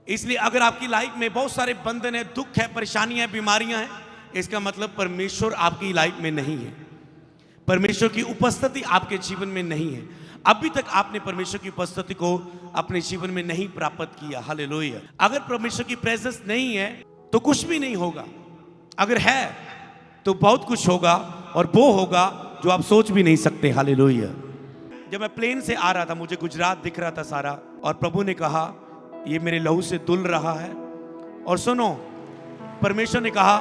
इसलिए अगर आपकी लाइफ में बहुत सारे बंधन है, दुख है, परेशानियां हैं, बीमारियां हैं, इसका मतलब परमेश्वर आपकी लाइफ में नहीं है, परमेश्वर की उपस्थिति आपके जीवन में नहीं है। अभी तक आपने परमेश्वर की उपस्थिति को अपने जीवन में नहीं प्राप्त किया। हालेलुया। अगर परमेश्वर की प्रेजेंस नहीं है तो कुछ भी नहीं होगा, अगर है तो बहुत कुछ होगा, और वो होगा जो आप सोच भी नहीं सकते। हालेलुया। जब मैं प्लेन से आ रहा था, मुझे गुजरात दिख रहा था सारा, और प्रभु ने कहा ये मेरे लहू से धुल रहा है। और सुनो, परमेश्वर ने कहा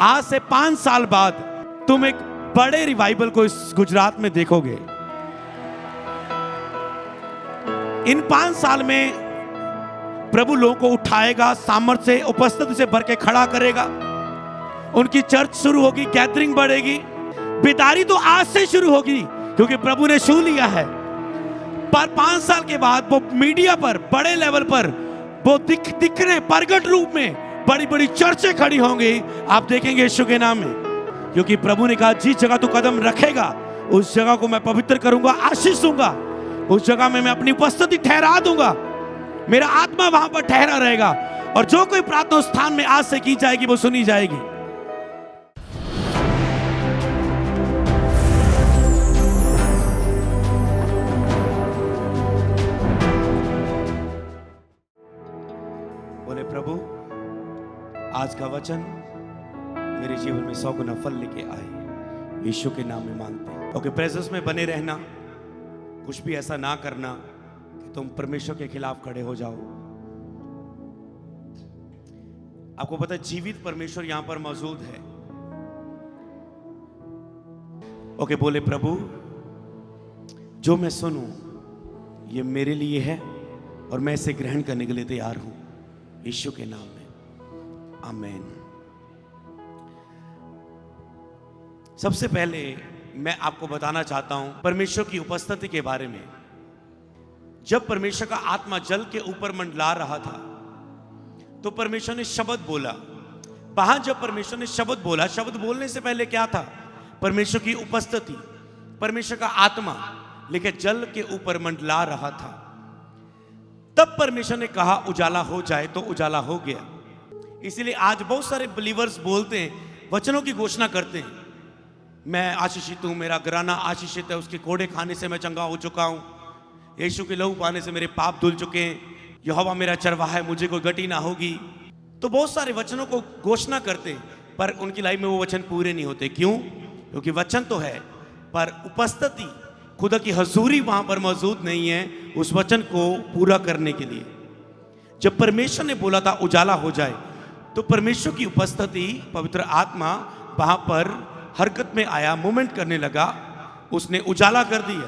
आज से 5 साल बाद तुम एक बड़े रिवाइवल को इस गुजरात में देखोगे। इन 5 साल में प्रभु लोगों को उठाएगा, सामर्थ्य से, उपस्थिति से भर के खड़ा करेगा। उनकी चर्च शुरू होगी, गैदरिंग बढ़ेगी। बेदारी तो आज से शुरू होगी क्योंकि प्रभु ने छू लिया है, पर 5 साल के बाद वो मीडिया पर बड़े लेवल पर वो दिखने प्रगट रूप में बड़ी बड़ी चर्चें खड़ी होंगी। आप देखेंगे यीशु के नाम में, क्योंकि प्रभु ने कहा जिस जगह तू कदम रखेगा उस जगह को मैं पवित्र करूंगा, आशीष दूंगा। उस जगह में मैं अपनी उपस्थिति ठहरा दूंगा, मेरा आत्मा वहां पर ठहरा रहेगा, और जो कोई प्रार्थना स्थान में आज से की जाएगी वो सुनी जाएगी। बोले प्रभु आज का वचन मेरे जीवन में 100 गुना फल लेके आए, यीशु के नाम में मांगते हैं। ओके, प्रेजेंस में बने रहना, कुछ भी ऐसा ना करना कि तुम परमेश्वर के खिलाफ खड़े हो जाओ। आपको पता है जीवित परमेश्वर यहां पर मौजूद है। ओके, बोले प्रभु जो मैं सुनूं ये मेरे लिए है और मैं इसे ग्रहण करने के लिए तैयार हूं, यीशु के नाम में, आमीन। सबसे पहले मैं आपको बताना चाहता हूं परमेश्वर की उपस्थिति के बारे में। जब परमेश्वर का आत्मा जल के ऊपर मंडला रहा था तो परमेश्वर ने शब्द बोला। वहां जब परमेश्वर ने शब्द बोला, शब्द बोलने से पहले क्या था? परमेश्वर की उपस्थिति, परमेश्वर का आत्मा लेकर जल के ऊपर मंडला रहा था। तब परमेश्वर ने कहा उजाला हो जाए, तो उजाला हो गया। इसलिए आज बहुत सारे बिलीवर्स बोलते हैं, वचनों की घोषणा करते हैं, मैं आशीषित हूं, मेरा घराना आशीषित है, उसके कोड़े खाने से मैं चंगा हो चुका हूं, यीशु के लहू पाने से मेरे पाप धुल चुके हैं, यहोवा मेरा चरवाहा है, मुझे कोई गति ना होगी। तो बहुत सारे वचनों को घोषणा करते हैं, पर उनकी लाइफ में वो वचन पूरे नहीं होते। क्यों? क्योंकि वचन तो है पर उपस्थिति, खुदा की हजूरी वहां पर मौजूद नहीं है उस वचन को पूरा करने के लिए। जब परमेश्वर ने बोला था उजाला हो जाए, तो परमेश्वर की उपस्थिति, पवित्र आत्मा वहां पर हरकत में आया, मूवमेंट करने लगा, उसने उजाला कर दिया।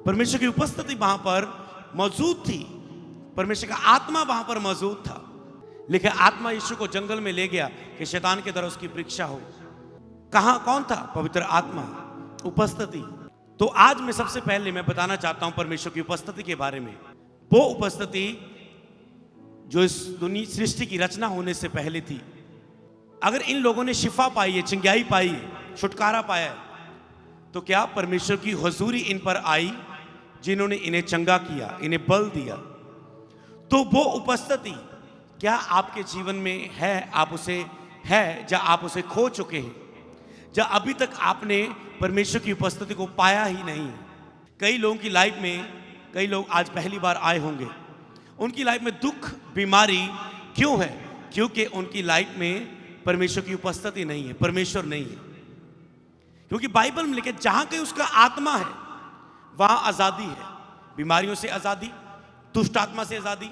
परमेश्वर की उपस्थिति वहां पर मौजूद थी, परमेश्वर का आत्मा वहां पर मौजूद था। लेकिन आत्मा यीशु को जंगल में ले गया कि शैतान की तरह उसकी परीक्षा हो। कहां कौन था? पवित्र आत्मा, उपस्थिति। तो आज मैं सबसे पहले मैं बताना चाहता हूं परमेश्वर की उपस्थिति के बारे में। वो उपस्थिति जो इस दुनिया सृष्टि की रचना होने से पहले थी। अगर इन लोगों ने शिफा पाई है, चंगाई पाई है, छुटकारा पाया है, तो क्या परमेश्वर की हुजूरी इन पर आई जिन्होंने इन्हें चंगा किया, इन्हें बल दिया? तो वो उपस्थिति क्या आपके जीवन में है? आप उसे है या आप उसे खो चुके हैं, या अभी तक आपने परमेश्वर की उपस्थिति को पाया ही नहीं है? कई लोगों की लाइफ में, कई लोग आज पहली बार आए होंगे, उनकी लाइफ में दुख, बीमारी क्यों है? क्योंकि उनकी लाइफ में परमेश्वर की उपस्थिति नहीं है, परमेश्वर नहीं है। क्योंकि बाइबल में लिखे जहां कहीं उसका आत्मा है वहां आजादी है। बीमारियों से आजादी, दुष्ट आत्मा से आजादी,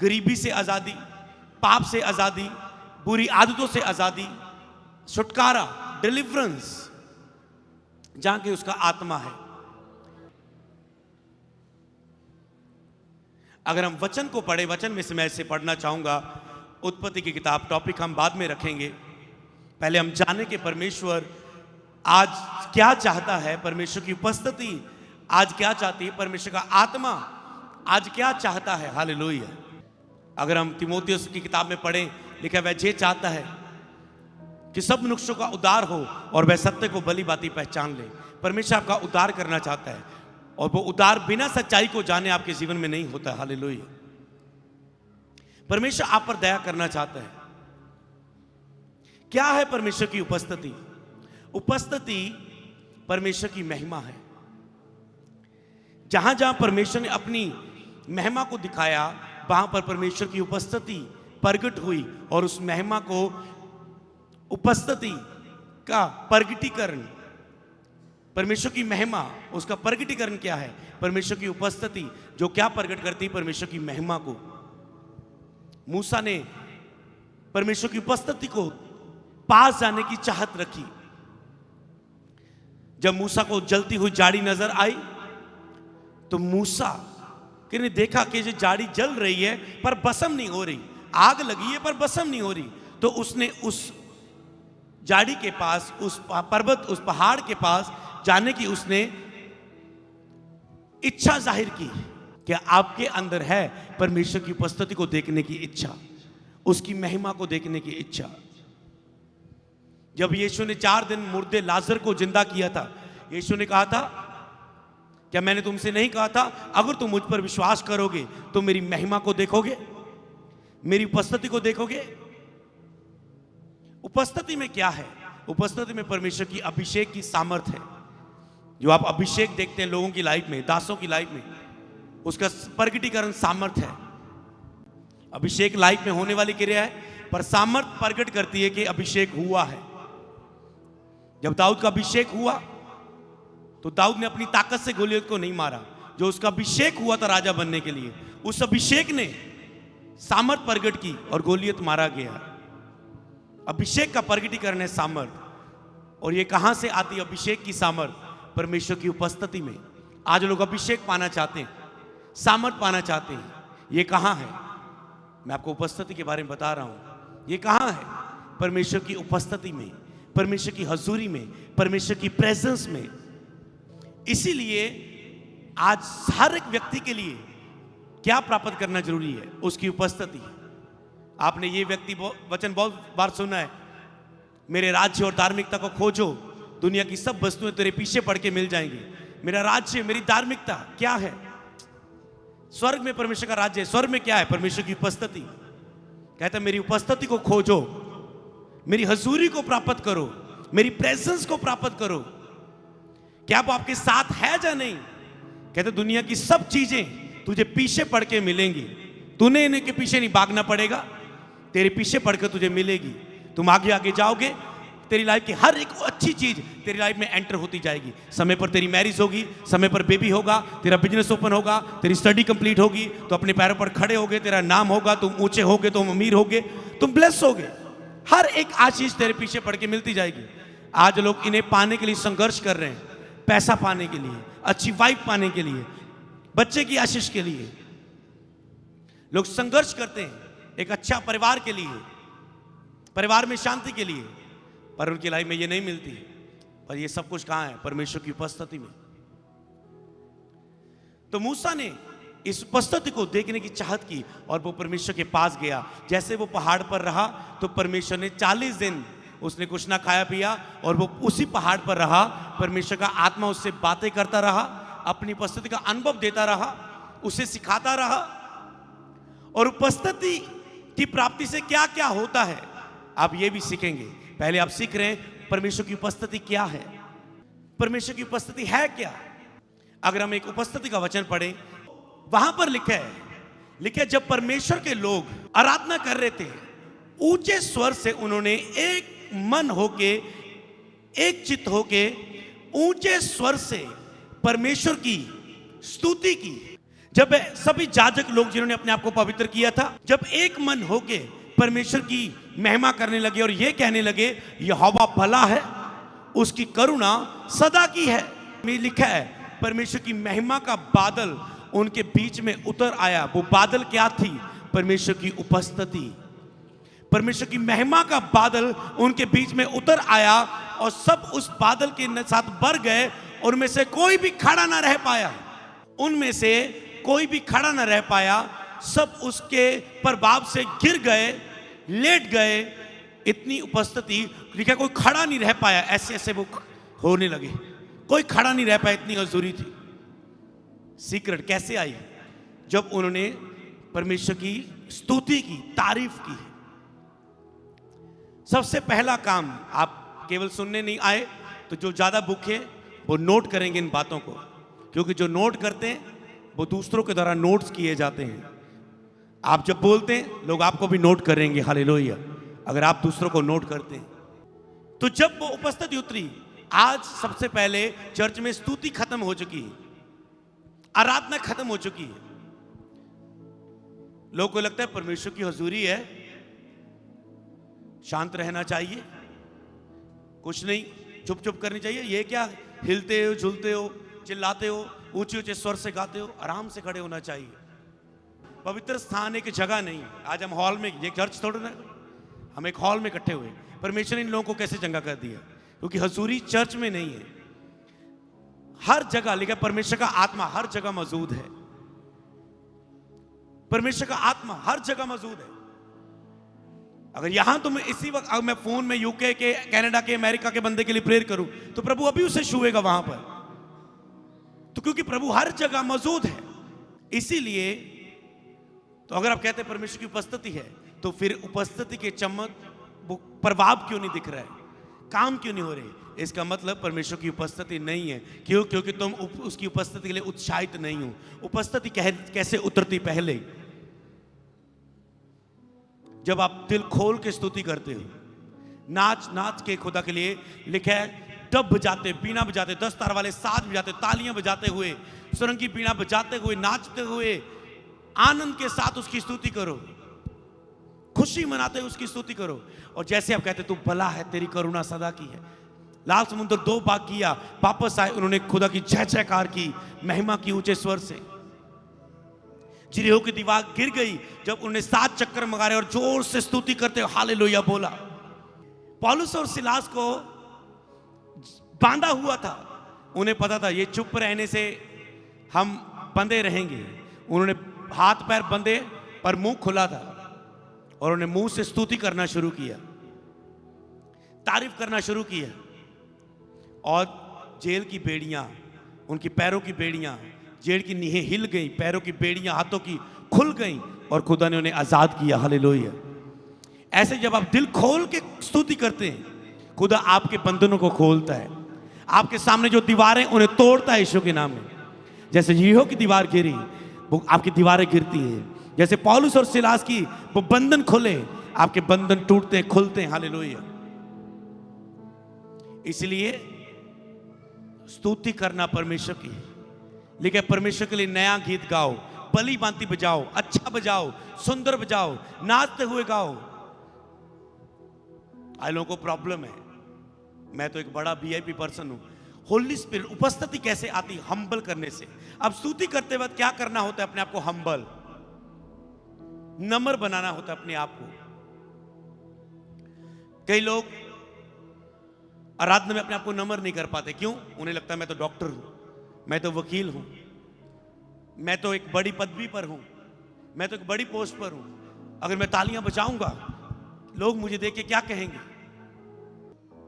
गरीबी से आजादी, पाप से आजादी, बुरी आदतों से आजादी, छुटकारा, डिलीवरेंस, जहां कहीं उसका आत्मा है। अगर हम वचन को पढ़े, वचन में से मैं इसे पढ़ना चाहूंगा, उत्पत्ति की किताब, टॉपिक हम बाद में रखेंगे। पहले हम जाने कि परमेश्वर आज क्या चाहता है, परमेश्वर की उपस्थिति आज क्या चाहती है, परमेश्वर का आत्मा आज क्या चाहता है। हालेलुया। अगर हम तीमुथियुस की किताब में पढ़ें, लिखा वह ये चाहता है कि सब मनुष्यों का उद्धार हो और वह सत्य को भली भांति पहचान ले। परमेश्वर आपका उद्धार करना चाहता है, और वो उद्धार बिना सच्चाई को जाने आपके जीवन में नहीं होता। हालेलुया। परमेश्वर आप पर दया करना चाहता है। क्या है परमेश्वर की उपस्थिति? उपस्थिति परमेश्वर की महिमा है। जहां जहां परमेश्वर ने अपनी महिमा को दिखाया, वहां पर परमेश्वर की उपस्थिति प्रकट हुई, और उस महिमा को, उपस्थिति का प्रगटीकरण, परमेश्वर की महिमा, उसका प्रगटीकरण क्या है? परमेश्वर की उपस्थिति जो क्या प्रकट करती है? परमेश्वर की महिमा को। मूसा ने परमेश्वर की उपस्थिति को पास जाने की चाहत रखी। जब मूसा को जलती हुई झाड़ी नजर आई तो मूसा ने देखा कि ये झाड़ी जल रही है पर भस्म नहीं हो रही, आग लगी है पर भस्म नहीं हो रही। तो उसने उस झाड़ी के पास, उस पर्वत, उस पहाड़ के पास जाने की उसने इच्छा जाहिर की। क्या आपके अंदर है परमेश्वर की उपस्थिति को देखने की इच्छा, उसकी महिमा को देखने की इच्छा? जब यीशु ने 4 दिन मुर्दे लाजर को जिंदा किया था, यीशु ने कहा था, क्या मैंने तुमसे नहीं कहा था अगर तुम मुझ पर विश्वास करोगे तो मेरी महिमा को देखोगे, मेरी उपस्थिति को देखोगे? उपस्थिति में क्या है? उपस्थिति में परमेश्वर की अभिषेक की सामर्थ्य है। जो आप अभिषेक देखते हैं लोगों की लाइफ में, दासों की लाइफ में, उसका प्रगटीकरण सामर्थ्य है। अभिषेक लाइफ में होने वाली क्रिया है, पर सामर्थ्य प्रकट करती है कि अभिषेक हुआ है। जब दाऊद का अभिषेक हुआ तो दाऊद ने अपनी ताकत से गोलियत को नहीं मारा। जो उसका अभिषेक हुआ था राजा बनने के लिए, उस अभिषेक ने सामर्थ प्रकट की और गोलियत मारा गया। अभिषेक का प्रगटीकरण है सामर्थ। और ये कहां से आती है अभिषेक की सामर्थ? परमेश्वर की उपस्थिति में। आज लोग अभिषेक पाना चाहते हैं, सामर्थ पाना चाहते हैं। ये कहां है? मैं आपको उपस्थिति के बारे में बता रहा हूं। ये कहां है? परमेश्वर की उपस्थिति में, परमेश्वर की हजूरी में, परमेश्वर की प्रेजेंस में। इसीलिए आज हर एक व्यक्ति के लिए क्या प्राप्त करना जरूरी है? उसकी उपस्थिति। आपने ये व्यक्ति वचन बहुत बार सुना है, मेरे राज्य और धार्मिकता को खोजो, दुनिया की सब वस्तुएं तेरे पीछे पड़ के मिल जाएंगी। मेरा राज्य, मेरी धार्मिकता क्या है? स्वर्ग में परमेश्वर का राज्य है। स्वर्ग में क्या है? परमेश्वर की उपस्थिति। कहता है मेरी उपस्थिति को खोजो, मेरी हजूरी को प्राप्त करो, मेरी प्रेजेंस को प्राप्त करो। क्या वो आपके साथ है या नहीं? कहते दुनिया की सब चीजें तुझे पीछे पड़ के मिलेंगी, तूने इन्हें के पीछे नहीं भागना पड़ेगा, तेरे पीछे पड़कर तुझे मिलेगी। तुम आगे आगे जाओगे, तेरी लाइफ की हर एक अच्छी चीज तेरी लाइफ में एंटर होती जाएगी। समय पर तेरी मैरिज होगी, समय पर बेबी होगा, तेरा बिजनेस ओपन होगा, तेरी स्टडी कंप्लीट होगी तो अपने पैरों पर खड़े होगे, तेरा नाम होगा, तुम ऊंचे होगे, तुम अमीर होगे, तुम ब्लेस होगे। हर एक आशीष तेरे पीछे पड़ के मिलती जाएगी। आज लोग इन्हें पाने के लिए संघर्ष कर रहे हैं, पैसा पाने के लिए, अच्छी वाइफ पाने के लिए, बच्चे की आशीष के लिए लोग संघर्ष करते हैं, एक अच्छा परिवार के लिए, परिवार में शांति के लिए, पर उनकी लाइफ में ये नहीं मिलती। पर ये सब कुछ कहां है? परमेश्वर की उपस्थिति में। तो मूसा ने इस उपस्थिति को देखने की चाहत की और वो परमेश्वर के पास गया। जैसे वो पहाड़ पर रहा तो परमेश्वर ने 40 दिन उसने कुछ ना खाया पिया और वो उसी पहाड़ पर रहा। परमेश्वर का आत्मा उससे बातें करता रहा, अपनी उपस्थिति का अनुभव देता रहा, उसे सिखाता रहा। और उपस्थिति की प्राप्ति से क्या क्या होता है आप ये भी सीखेंगे। पहले आप सीख रहे हैं परमेश्वर की उपस्थिति क्या है, परमेश्वर की उपस्थिति है क्या। अगर हम एक उपस्थिति का वचन पढ़ें, वहां पर लिखे जब परमेश्वर के लोग आराधना कर रहे थे, ऊंचे स्वर से उन्होंने एक मन होके, एक चित्त होके, ऊंचे स्वर से परमेश्वर की स्तुति की। जब सभी याजक लोग जिन्होंने अपने आप को पवित्र किया था, जब एक मन होके परमेश्वर की महिमा करने लगे और ये कहने लगे यहोवा भला है, उसकी करुणा सदा की है। में लिखा है परमेश्वर की महिमा का बादल उनके बीच में उतर आया। वो बादल क्या थी? परमेश्वर की उपस्थिति। परमेश्वर की महिमा का बादल उनके बीच में उतर आया और सब उस बादल के साथ भर गए। उनमें से कोई भी खड़ा ना रह पाया, उनमें से कोई भी खड़ा ना रह पाया। सब उसके प्रभाव से गिर गए, लेट गए। इतनी उपस्थिति, लिखा कोई खड़ा नहीं रह पाया, ऐसे ऐसे वो होने लगे, कोई खड़ा नहीं रह पाया, इतनी हजूरी थी। सीक्रेट कैसे आई? जब उन्होंने परमेश्वर की स्तुति की, तारीफ की है। सबसे पहला काम, आप केवल सुनने नहीं आए, तो जो ज्यादा भूखे वो नोट करेंगे इन बातों को, क्योंकि जो नोट करते हैं वो दूसरों के द्वारा नोट्स किए जाते हैं। आप जब बोलते हैं लोग आपको भी नोट करेंगे, हालेलुया, अगर आप दूसरों को नोट करते हैं। तो जब वो उपस्थिति उतरी, आज सबसे पहले चर्च में स्तुति खत्म हो चुकी है, आराधना खत्म हो चुकी है। लोगों को लगता है परमेश्वर की हुजूरी है, शांत रहना चाहिए, कुछ नहीं, चुप चुप करनी चाहिए। ये क्या, हिलते हो, झूलते हो, चिल्लाते हो, ऊंचे ऊंचे स्वर से गाते हो, आराम से खड़े होना चाहिए। पवित्र स्थान एक जगह नहीं। आज हम हॉल में, ये चर्च थोड़ा ना, हम एक हॉल में इकट्ठे हुए। परमेश्वर ने इन लोगों को कैसे चंगा कर दिया? क्योंकि हुजूरी चर्च में नहीं है, हर जगह। लेकिन परमेश्वर का आत्मा हर जगह मौजूद है। परमेश्वर का आत्मा हर जगह मौजूद है। अगर यहां तुम इसी वक्त, अगर मैं फोन में यूके के, कनाडा के, अमेरिका के बंदे के लिए प्रेयर करूं, तो प्रभु अभी उसे छुएगा वहां पर। तो क्योंकि प्रभु हर जगह मौजूद है, इसीलिए तो अगर आप कहते हैं परमेश्वर की उपस्थिति है, तो फिर उपस्थिति के चमक, प्रभाव क्यों नहीं दिख रहा है, काम क्यों नहीं हो रहे? इसका मतलब परमेश्वर की उपस्थिति नहीं है। क्यों? क्योंकि तुम उसकी उपस्थिति के लिए उत्साहित नहीं हो। उपस्थिति कैसे उतरती? पहले जब आप दिल खोल के स्तुति करते हो, नाच नाच के खुदा के लिए। लिखा है डब बजाते, बीना बजाते, 10 तार वाले साज बजाते, तालियां बजाते हुए, सुरंगी बीना बजाते हुए, नाचते हुए, आनंद के साथ उसकी स्तुति करो, खुशी मनाते हुए उसकी स्तुति करो। और जैसे आप कहते, तू भला है, तेरी करुणा सदा की है। लाल समुद्र 2 बार किया, वापस आए, उन्होंने खुदा की जय जयकार की, महिमा की ऊंचे स्वर से। जिरियो की दीवार गिर गई जब उन्होंने 7 चक्कर मारे और जोर से स्तुति करते हुए हालेलुया बोला। पौलुस और सिलास को बांधा हुआ था, उन्हें पता था ये चुप रहने से हम बंधे रहेंगे। उन्होंने हाथ पैर बंधे पर मुंह खुला था, और उन्होंने मुंह से स्तुति करना शुरू किया, तारीफ करना शुरू किया। और जेल की बेड़ियां, उनकी पैरों की बेड़ियां, जेल की नीहें हिल गई, पैरों की बेड़ियां हाथों की खुल गई, और खुदा ने उन्हें आजाद किया। हालेलुया। ऐसे जब आप दिल खोल के स्तुति करते हैं, खुदा आपके बंधनों को खोलता है, आपके सामने जो दीवारें उन्हें तोड़ता है यीशु के नाम में। जैसे यरीहो की दीवार गिरी, वो आपकी दीवारें गिरती हैं। जैसे पौलुस और सिलास की वो बंधन खुले, आपके बंधन टूटते हैं, खुलते हैं। हालेलुया। इसलिए स्तुति करना परमेश्वर की है। लेकिन परमेश्वर के लिए नया गीत गाओ, बली बांती बजाओ, अच्छा बजाओ, सुंदर बजाओ, नाचते हुए गाओ। आई लोगों को प्रॉब्लम है, मैं तो एक बड़ा वीआईपी पर्सन हूं। होली स्पिरिट उपस्थिति कैसे आती? हम्बल करने से। अब स्तुति करते वक्त क्या करना होता है? अपने आप को हम्बल, नम्र बनाना होता है अपने आप को। कई लोग आराधना में अपने आप को नम्र नहीं कर पाते। क्यों? उन्हें लगता है मैं तो डॉक्टर हूं, मैं तो वकील हूं, मैं तो एक बड़ी पदवी पर हूं, मैं तो एक बड़ी पोस्ट पर हूं। अगर मैं तालियां बजाऊंगा लोग मुझे देख के क्या कहेंगे?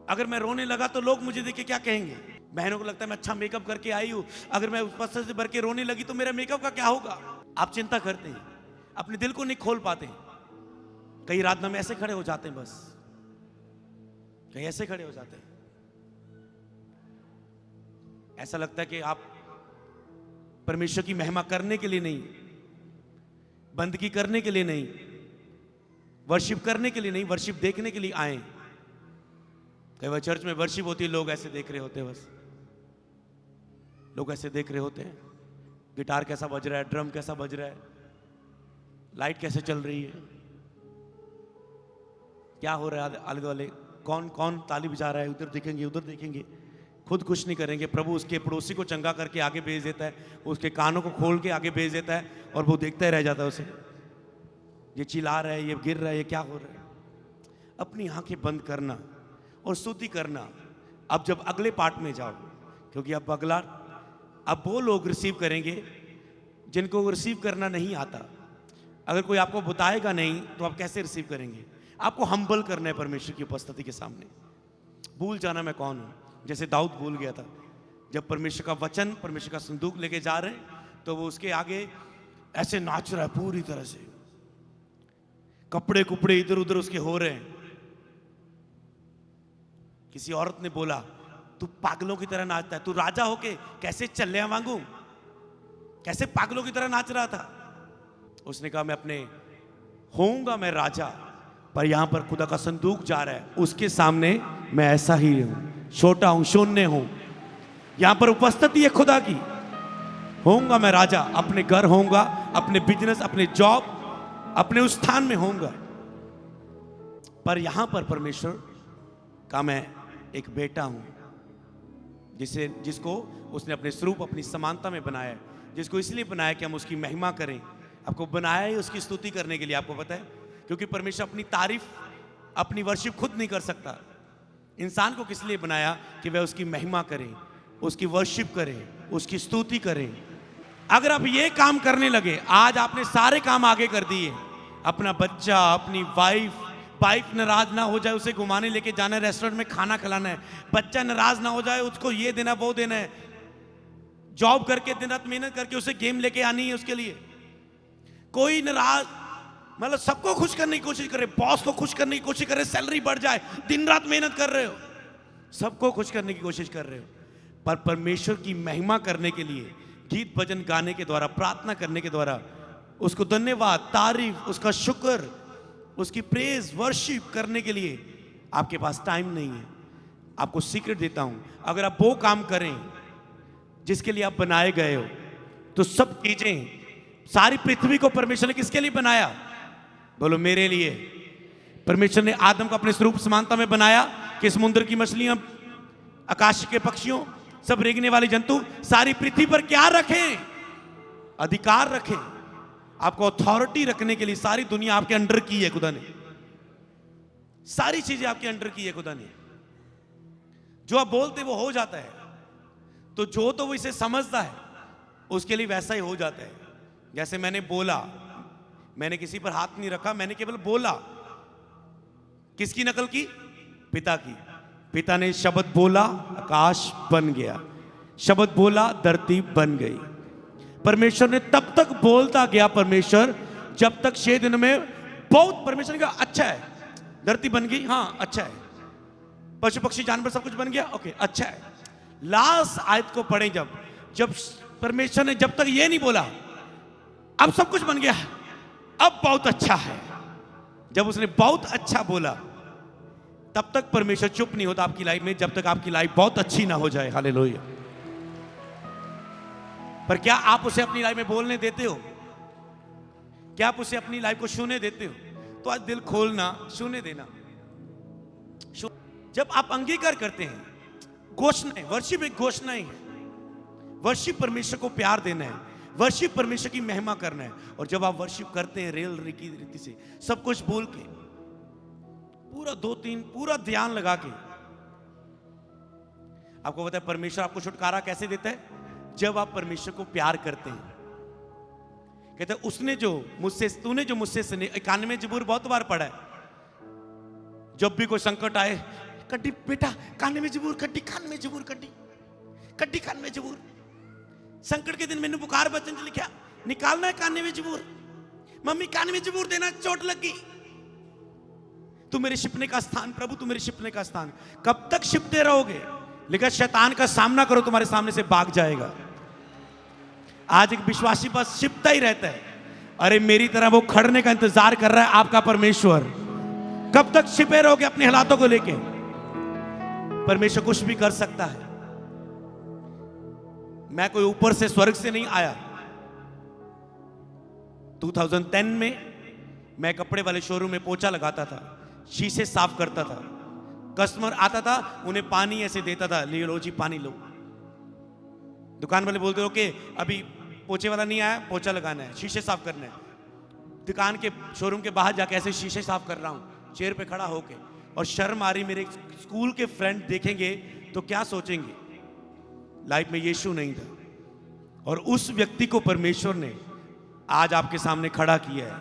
अगर मैं रोने लगा तो लोग मुझे देख के क्या कहेंगे? बहनों को लगता है मैं अच्छा मेकअप करके आई हूं, अगर मैं उपस्थिति से भर के रोने लगी तो मेरा मेकअप का क्या होगा? आप चिंता करते हैं, अपने दिल को नहीं खोल पाते। कई आराधना में ऐसे खड़े हो जाते हैं, बस कहीं ऐसे खड़े हो जाते हैं। ऐसा लगता है कि आप परमेश्वर की महिमा करने के लिए नहीं, बंदगी करने के लिए नहीं, वर्शिप करने के लिए नहीं, वर्शिप देखने के लिए आए। कई बार चर्च में वर्शिप होती है, लोग ऐसे देख रहे होते हैं, बस लोग ऐसे देख रहे होते हैं। गिटार कैसा बज रहा है, ड्रम कैसा बज रहा है, लाइट कैसे चल रही है, क्या हो रहा है, आले दुआले कौन कौन ताली बजा रहा है, उधर देखेंगे उधर देखेंगे, खुद कुछ नहीं करेंगे। प्रभु उसके पड़ोसी को चंगा करके आगे भेज देता है, उसके कानों को खोल के आगे भेज देता है, और वो देखता ही रह जाता है उसे। ये चिल्ला रहा है, ये गिर रहा है, ये क्या हो रहा है? अपनी आंखें बंद करना और स्तुति करना। अब जब अगले पार्ट में जाओ, क्योंकि अब अगला, अब वो लोग रिसीव करेंगे जिनको रिसीव करना नहीं आता। अगर कोई आपको बताएगा नहीं तो आप कैसे रिसीव करेंगे? आपको हम्बल करना है परमेश्वर की उपस्थिति के सामने, भूल जाना मैं कौन हूं। जैसे दाऊद भूल गया था, जब परमेश्वर का वचन, परमेश्वर का संदूक लेके जा रहे हैं, तो वो उसके आगे ऐसे नाच रहा है पूरी तरह से, कपड़े कुपड़े इधर उधर उसके हो रहे हैं। किसी औरत ने बोला, तू पागलों की तरह नाचता है, तू राजा होके कैसे चल्ले मांगू, कैसे पागलों की तरह नाच रहा था। उसने कहा, मैं अपने होऊंगा मैं राजा, पर यहां पर खुदा का संदूक जा रहा है, उसके सामने मैं ऐसा ही हूं, छोटा हूं, शून्य हूं। यहां पर उपस्थिति है खुदा की। होऊंगा मैं राजा, अपने घर होऊंगा, अपने बिजनेस, अपने जॉब, अपने उस स्थान में होऊंगा, पर यहां पर परमेश्वर का मैं एक बेटा हूं, जिसको उसने अपने स्वरूप, अपनी समानता में बनाया है, जिसको इसलिए बनाया कि हम उसकी महिमा करें। आपको बनाया ही उसकी स्तुति करने के लिए, आपको पता है, क्योंकि परमेश्वर अपनी तारीफ, अपनी वर्शिप खुद नहीं कर सकता। इंसान को किस लिए बनाया? कि वह उसकी महिमा करे, उसकी वर्शिप करे, उसकी स्तुति करे। अगर आप ये काम करने लगे, आज आपने सारे काम आगे कर दिए, अपना बच्चा, अपनी वाइफ नाराज ना हो जाए, उसे घुमाने लेके जाना है, रेस्टोरेंट में खाना खिलाना है, बच्चा नाराज ना हो जाए, उसको ये देना वो देना है, जॉब करके दिन रात मेहनत करके उसे गेम लेके आनी है उसके लिए, कोई नाराज, मतलब सबको खुश करने की कोशिश करे, बॉस को खुश करने की कोशिश करे, सैलरी बढ़ जाए, दिन रात मेहनत कर रहे हो, सबको खुश करने की कोशिश कर रहे हो, पर परमेश्वर की महिमा करने के लिए गीत भजन गाने के द्वारा, प्रार्थना करने के द्वारा, उसको धन्यवाद, तारीफ, उसका शुक्र, उसकी प्रेज, वर्शिप करने के लिए आपके पास टाइम नहीं है। आपको सीक्रेट देता हूं, अगर आप वो काम करें जिसके लिए आप बनाए गए हो, तो सब चीजें, सारी पृथ्वी को परमेश्वर ने किसके लिए बनाया? बोलो, मेरे लिए। परमेश्वर ने आदम को अपने स्वरूप समानता में बनाया कि समुद्र की मछलियां, आकाश के पक्षियों, सब रेंगने वाले जंतु, सारी पृथ्वी पर क्या रखें? अधिकार रखें। आपको अथॉरिटी रखने के लिए सारी दुनिया आपके अंडर की है खुदा ने, सारी चीजें आपके अंडर की है खुदा ने। जो आप बोलते वो हो जाता है, तो जो तो वो इसे समझता है उसके लिए वैसा ही हो जाता है। जैसे मैंने बोला, मैंने किसी पर हाथ नहीं रखा, मैंने केवल बोला। किसकी नकल की? पिता की। पिता ने शब्द बोला, आकाश बन गया, शब्द बोला, धरती बन गई। परमेश्वर ने तब तक बोलता गया, परमेश्वर, जब तक 6 दिन में बहुत, परमेश्वर ने कहा अच्छा है, धरती बन गई, हाँ अच्छा है, पशु पक्षी जानवर सब कुछ बन गया, ओके अच्छा है। लास्ट आयत को पढ़े, जब परमेश्वर ने जब तक ये नहीं बोला अब सब कुछ बन गया, अब बहुत अच्छा है, जब उसने बहुत अच्छा बोला, तब तक परमेश्वर चुप नहीं होता आपकी लाइफ में, जब तक आपकी लाइफ बहुत अच्छी ना हो जाए। हालेलुया। पर क्या आप उसे अपनी लाइफ में बोलने देते हो? क्या आप उसे अपनी लाइफ को छूने देते हो? तो आज दिल खोलना, छूने देना। जब आप अंगीकार करते हैं, घोषणा है, वर्शिप एक घोषणा ही है। वर्शिप परमेश्वर को प्यार देना है, वर्शिप परमेश्वर की महिमा करना है। और जब आप वर्शिप करते हैं रियल रीति से, सब कुछ बोल के, पूरा 2-3 पूरा ध्यान लगा के, आपको पता है परमेश्वर आपको छुटकारा कैसे देता है? जब आप परमेश्वर को प्यार करते हैं। कहते हैं तूने जो मुझसे सुने, 91 जबूर बहुत बार पढ़ा है। जब भी कोई संकट आए, कड्डी बेटा 91 जबूर कड्डी, 91 जबूर कड्डी, कड्डी 91 जबूर। संकट के दिन मैंने पुकार बचन लिखा, निकालना है 91 जबूर, मम्मी 91 जबूर देना, चोट लग गई। तू मेरे छिपने का स्थान, प्रभु तू मेरे छिपने का स्थान। कब तक छिपते रहोगे? लेकिन शैतान का सामना करो, तुम्हारे सामने से भाग जाएगा। आज एक विश्वासी बस छिपता ही रहता है। अरे मेरी तरह वो खड़ने का इंतजार कर रहा है आपका परमेश्वर। कब तक छिपे रहोगे अपने हालातों को लेके? परमेश्वर कुछ भी कर सकता है। मैं कोई ऊपर से स्वर्ग से नहीं आया। 2010 में मैं कपड़े वाले शोरूम में पोछा लगाता था, शीशे साफ करता था। कस्टमर आता था, उन्हें पानी ऐसे देता था, ले लो जी पानी लो। दुकान वाले बोलते हो कि अभी पोछे वाला नहीं आया, पोछा लगाना है, शीशे साफ करना है। दुकान के शोरूम के बाहर जाके ऐसे शीशे साफ कर रहा हूं, चेयर पे खड़ा होके, और शर्म आ रही। मेरे स्कूल के फ्रेंड देखेंगे तो क्या सोचेंगे? लाइफ में यीशु नहीं था, और उस व्यक्ति को परमेश्वर ने आज आपके सामने खड़ा किया है।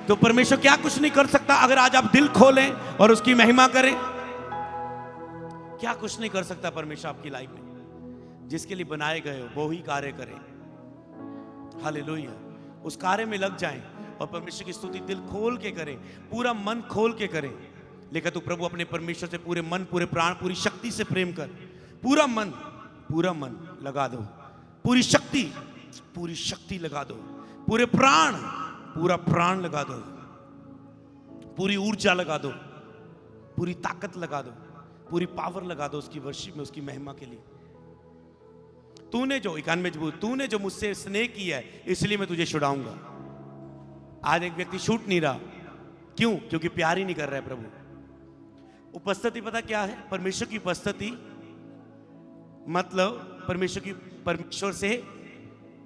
तो परमेश्वर क्या कुछ नहीं कर सकता अगर आज आप दिल खोलें और उसकी महिमा करें? क्या कुछ नहीं कर सकता परमेश्वर आपकी लाइफ में? जिसके लिए बनाए गए हो वो ही कार्य करें। हालेलुया। उस कार्य में लग जाएं और परमेश्वर की स्तुति दिल खोल के करें, पूरा मन खोल के करें। लेकिन तू प्रभु अपने परमेश्वर से पूरे मन, पूरे प्राण, पूरी शक्ति से प्रेम कर। पूरा मन लगा दो, पूरी शक्ति लगा दो, पूरा प्राण लगा दो, पूरी ऊर्जा लगा दो, पूरी ताकत लगा दो, पूरी पावर लगा दो उसकी वर्शिप में, उसकी महिमा के लिए। तूने जो मुझसे स्नेह किया है, इसलिए मैं तुझे छुड़ाऊंगा। आज एक व्यक्ति छूट नहीं रहा, क्यों? क्योंकि प्यार ही नहीं कर रहा है प्रभु। उपस्थिति पता क्या है? परमेश्वर की उपस्थिति मतलब परमेश्वर से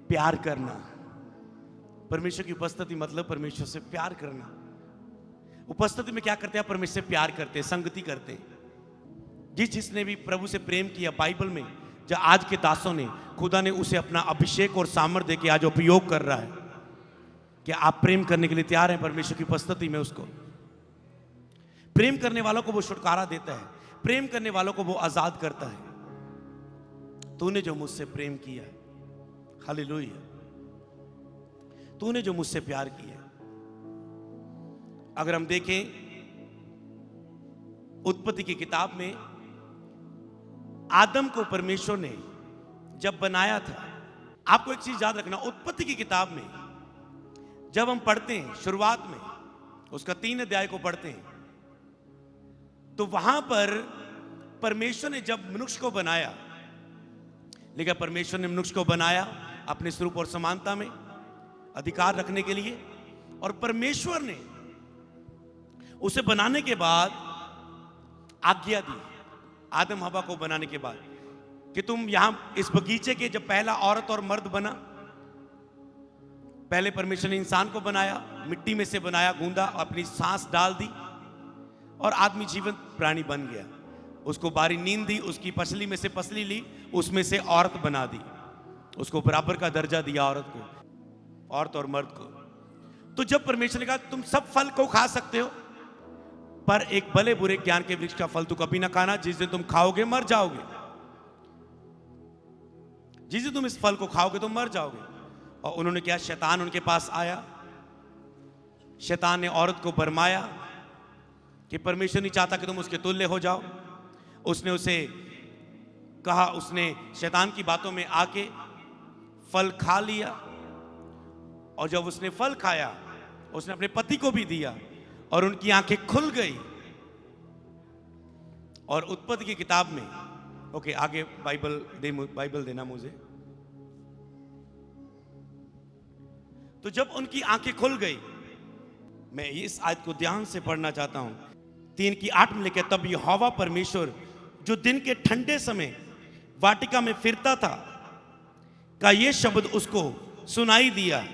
प्यार करना। परमेश्वर की उपस्थिति मतलब परमेश्वर से प्यार करना। उपस्थिति में क्या करते हैं? परमेश्वर से प्यार करते हैं, संगति करते हैं। जिसने भी प्रभु से प्रेम किया, बाइबल में जो आज के दासों ने, खुदा ने उसे अपना अभिषेक और सामर्थ्य देके आज उपयोग कर रहा है। क्या आप प्रेम करने के लिए तैयार हैं परमेश्वर की उपस्थिति में? उसको प्रेम करने वालों को वो छुटकारा देता है, प्रेम करने वालों को वो आजाद करता है। तूने जो मुझसे प्रेम किया, हालेलुया, तूने जो मुझसे प्यार किया। अगर हम देखें उत्पत्ति की किताब में, आदम को परमेश्वर ने जब बनाया था, आपको एक चीज याद रखना, उत्पत्ति की किताब में जब हम पढ़ते हैं, शुरुआत में उसका 3 अध्याय को पढ़ते हैं, तो वहां पर परमेश्वर ने जब मनुष्य को बनाया, लेकिन परमेश्वर ने मनुष्य को बनाया अपने स्वरूप और समानता में अधिकार रखने के लिए। और परमेश्वर ने उसे बनाने के बाद आज्ञा दी, आदम हवा को बनाने के बाद, कि तुम यहां इस बगीचे के, जब पहला औरत और मर्द बना, पहले परमेश्वर ने इंसान को बनाया, मिट्टी में से बनाया, गूंदा, अपनी सांस डाल दी और आदमी जीवंत प्राणी बन गया। उसको बारी नींद दी, उसकी पसली में से पसली ली, उसमें से औरत बना दी, उसको बराबर का दर्जा दिया औरत को, औरत और मर्द को। तो जब परमेश्वर ने कहा तुम सब फल को खा सकते हो, पर एक भले बुरे ज्ञान के वृक्ष का फल तू कभी ना खाना, जिस दिन तुम खाओगे मर जाओगे। जिस दिन तुम इस फल को खाओगे तुम मर जाओगे। और उन्होंने क्या? शैतान उनके पास आया, शैतान ने औरत को भरमाया कि परमेश्वर नहीं चाहता कि तुम उसके तुल्य हो जाओ। उसने उसे कहा, उसने शैतान की बातों में आके फल खा लिया, और जब उसने फल खाया उसने अपने पति को भी दिया और उनकी आंखें खुल गई। और उत्पत्ति की किताब में, ओके आगे बाइबल देना मुझे। तो जब उनकी आंखें खुल गई, मैं इस आयत को ध्यान से पढ़ना चाहता हूं, 3:8 में लिखा, तब यहोवा परमेश्वर जो दिन के ठंडे समय वाटिका में फिरता था का ये शब्द उसको सुनाई दिया।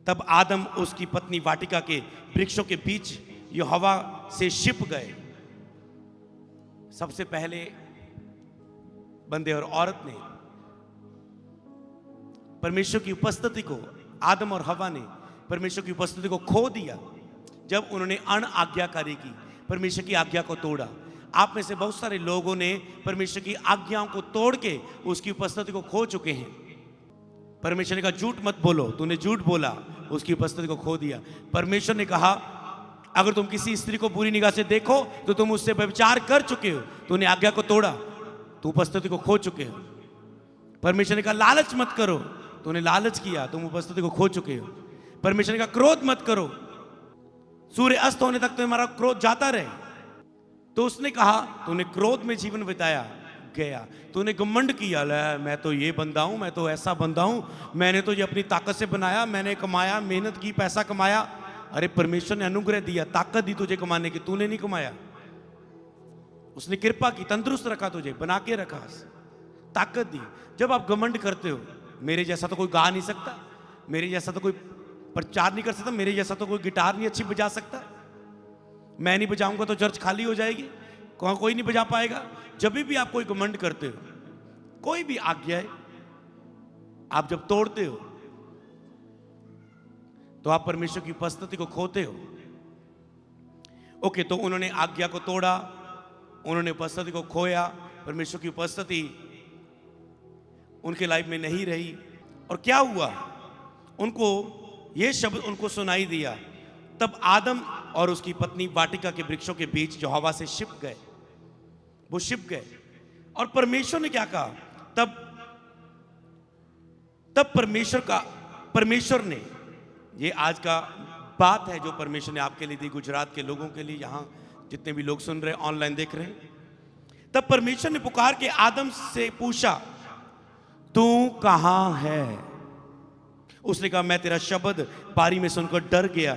तब आदम उसकी पत्नी वाटिका के वृक्षों के बीच यहोवा से छिप गए। सबसे पहले बंदे और औरत ने परमेश्वर की उपस्थिति को, आदम और हवा ने परमेश्वर की उपस्थिति को खो दिया जब उन्होंने अनआज्ञाकारी की, परमेश्वर की आज्ञा को तोड़ा। आप में से बहुत सारे लोगों ने परमेश्वर की आज्ञाओं को तोड़ के उसकी उपस्थिति को खो चुके हैं। परमेश्वर ने कहा झूठ मत बोलो, तूने झूठ बोला, उसकी उपस्थिति को खो दिया। परमेश्वर ने कहा अगर तुम किसी स्त्री को बुरी निगाह से देखो तो तुम उससे व्यभिचार कर चुके हो, तूने आज्ञा को तोड़ा, तुम उपस्थिति को खो चुके हो। परमेश्वर ने कहा लालच मत करो, तूने लालच किया, तुम उपस्थिति को खो चुके हो। परमेश्वर ने कहा क्रोध मत करो, सूर्य अस्त होने तक तुम्हारा क्रोध जाता रहे, तो उसने कहा तूने क्रोध में जीवन बिताया गया, तूने घमंड किया, मैं तो ये बंदा हूं, मैं तो ऐसा बंदा हूं, मैंने तो ये अपनी ताकत से बनाया, मैंने कमाया, मेहनत की, पैसा कमाया। अरे परमेश्वर ने अनुग्रह दिया, ताकत दी तुझे कमाने की, तूने नहीं कमाया। उसने कृपा की, तंदुरुस्त रखा, तुझे बना के रखा, ताकत दी। जब आप घमंड करते हो, मेरे जैसा तो कोई गा नहीं सकता, मेरे जैसा तो कोई प्रचार नहीं कर सकता, मेरे जैसा तो कोई गिटार नहीं अच्छी बजा सकता, मैं नहीं बजाऊंगा तो चर्च खाली हो जाएगी, कोई नहीं बजा पाएगा। जब भी आप कोई घमंड करते हो, कोई भी आज्ञा है आप जब तोड़ते हो तो आप परमेश्वर की उपस्थिति को खोते हो। ओके, तो उन्होंने आज्ञा को तोड़ा, उन्होंने उपस्थिति को खोया, परमेश्वर की उपस्थिति उनके लाइफ में नहीं रही। और क्या हुआ? उनको ये शब्द उनको सुनाई दिया, तब आदम और उसकी पत्नी वाटिका के वृक्षों के बीच जो हवा से छिप गए, वो छिप गए। और परमेश्वर ने क्या कहा? तब परमेश्वर ने, ये आज का बात है जो परमेश्वर ने आपके लिए दी, गुजरात के लोगों के लिए, यहां जितने भी लोग सुन रहे हैं, ऑनलाइन देख रहे हैं। तब परमेश्वर ने पुकार के आदम से पूछा, तू कहां है? उसने कहा, मैं तेरा शब्द बारी में सुनकर डर गया,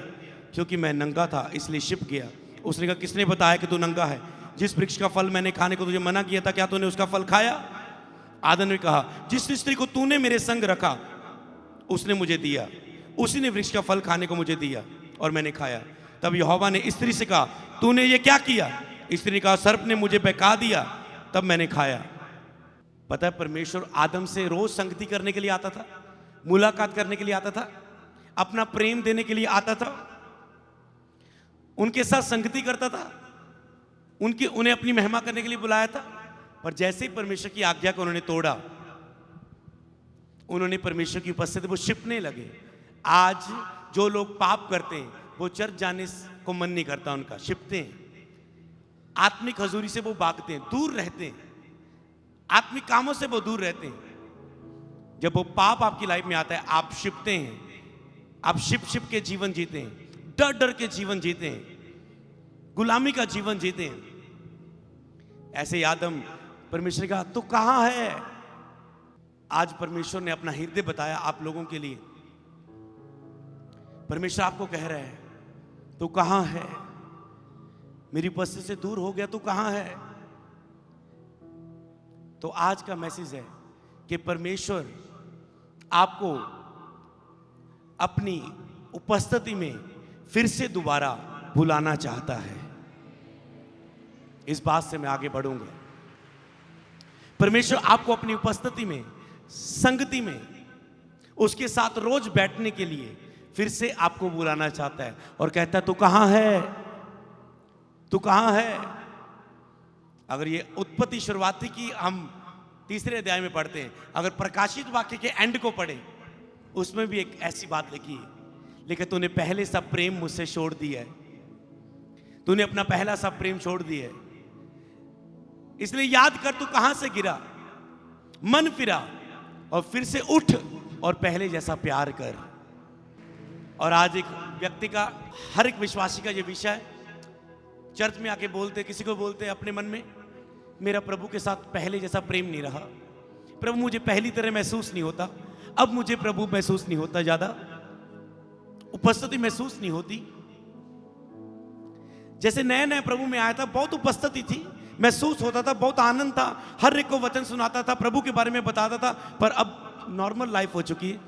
क्योंकि मैं नंगा था इसलिए छिप गया। उसने कहा, किसने बताया कि तू नंगा है? जिस वृक्ष का फल मैंने खाने को तुझे मना किया था, क्या तूने उसका फल खाया? आदम ने कहा, जिस स्त्री को तूने मेरे संग रखा उसने मुझे दिया, उसी ने वृक्ष का फल खाने को मुझे दिया और मैंने खाया। तब यहोवा ने स्त्री से कहा, तूने ये क्या किया? स्त्री ने कहा, सर्प ने मुझे बहका दिया, तब मैंने खाया। पता है, परमेश्वर आदम से रोज संगति करने के लिए आता था, मुलाकात करने के लिए आता था, अपना प्रेम देने के लिए आता था, उनके साथ संगति करता था, उन्हें अपनी महिमा करने के लिए बुलाया था। पर जैसे ही परमेश्वर की आज्ञा को उन्होंने तोड़ा, उन्होंने परमेश्वर की उपस्थिति वो छिपने लगे। आज जो लोग पाप करते हैं वो चर्च जाने को मन नहीं करता, उनका छिपते हैं, आत्मिक हजूरी से वो भागते हैं, दूर रहते हैं, आत्मिक कामों से वो दूर रहते हैं। जब वो पाप आपकी लाइफ में आता है, आप छिपते हैं, आप छिप के जीवन जीते हैं, डर के जीवन जीते हैं, गुलामी का जीवन जीते हैं। ऐसे ही आदम, परमेश्वर ने कहा, तू कहां है? आज परमेश्वर ने अपना हृदय बताया आप लोगों के लिए। परमेश्वर आपको कह रहा है, तू कहां है? मेरी उपस्थिति से दूर हो गया, तू कहां है? तो आज का मैसेज है कि परमेश्वर आपको अपनी उपस्थिति में फिर से दोबारा बुलाना चाहता है। इस बात से मैं आगे बढ़ूंगा। परमेश्वर आपको अपनी उपस्थिति में, संगति में, उसके साथ रोज बैठने के लिए फिर से आपको बुलाना चाहता है और कहता है, तू कहां है? तू कहां है? अगर ये उत्पत्ति शुरुआती की हम 3 अध्याय में पढ़ते हैं, अगर प्रकाशित वाक्य के एंड को पढ़े, उसमें भी एक ऐसी बात लिखी है, लेकिन तूने पहले सा प्रेम मुझसे छोड़ दिया है, तूने अपना पहला सा प्रेम छोड़ दिया है, इसलिए याद कर तू कहां से गिरा, मन फिरा और फिर से उठ और पहले जैसा प्यार कर। और आज एक व्यक्ति का, हर एक विश्वासी का ये विषय है, चर्च में आके बोलते, किसी को बोलते अपने मन में, मेरा प्रभु के साथ पहले जैसा प्रेम नहीं रहा, प्रभु मुझे पहली तरह महसूस नहीं होता, अब मुझे प्रभु महसूस नहीं होता, ज्यादा उपस्थिति महसूस नहीं होती। जैसे नया नया प्रभु में आया था, बहुत उपस्थिति थी, महसूस होता था, बहुत आनंद था, हर एक को वचन सुनाता था, प्रभु के बारे में बताता था। पर अब नॉर्मल लाइफ हो चुकी है,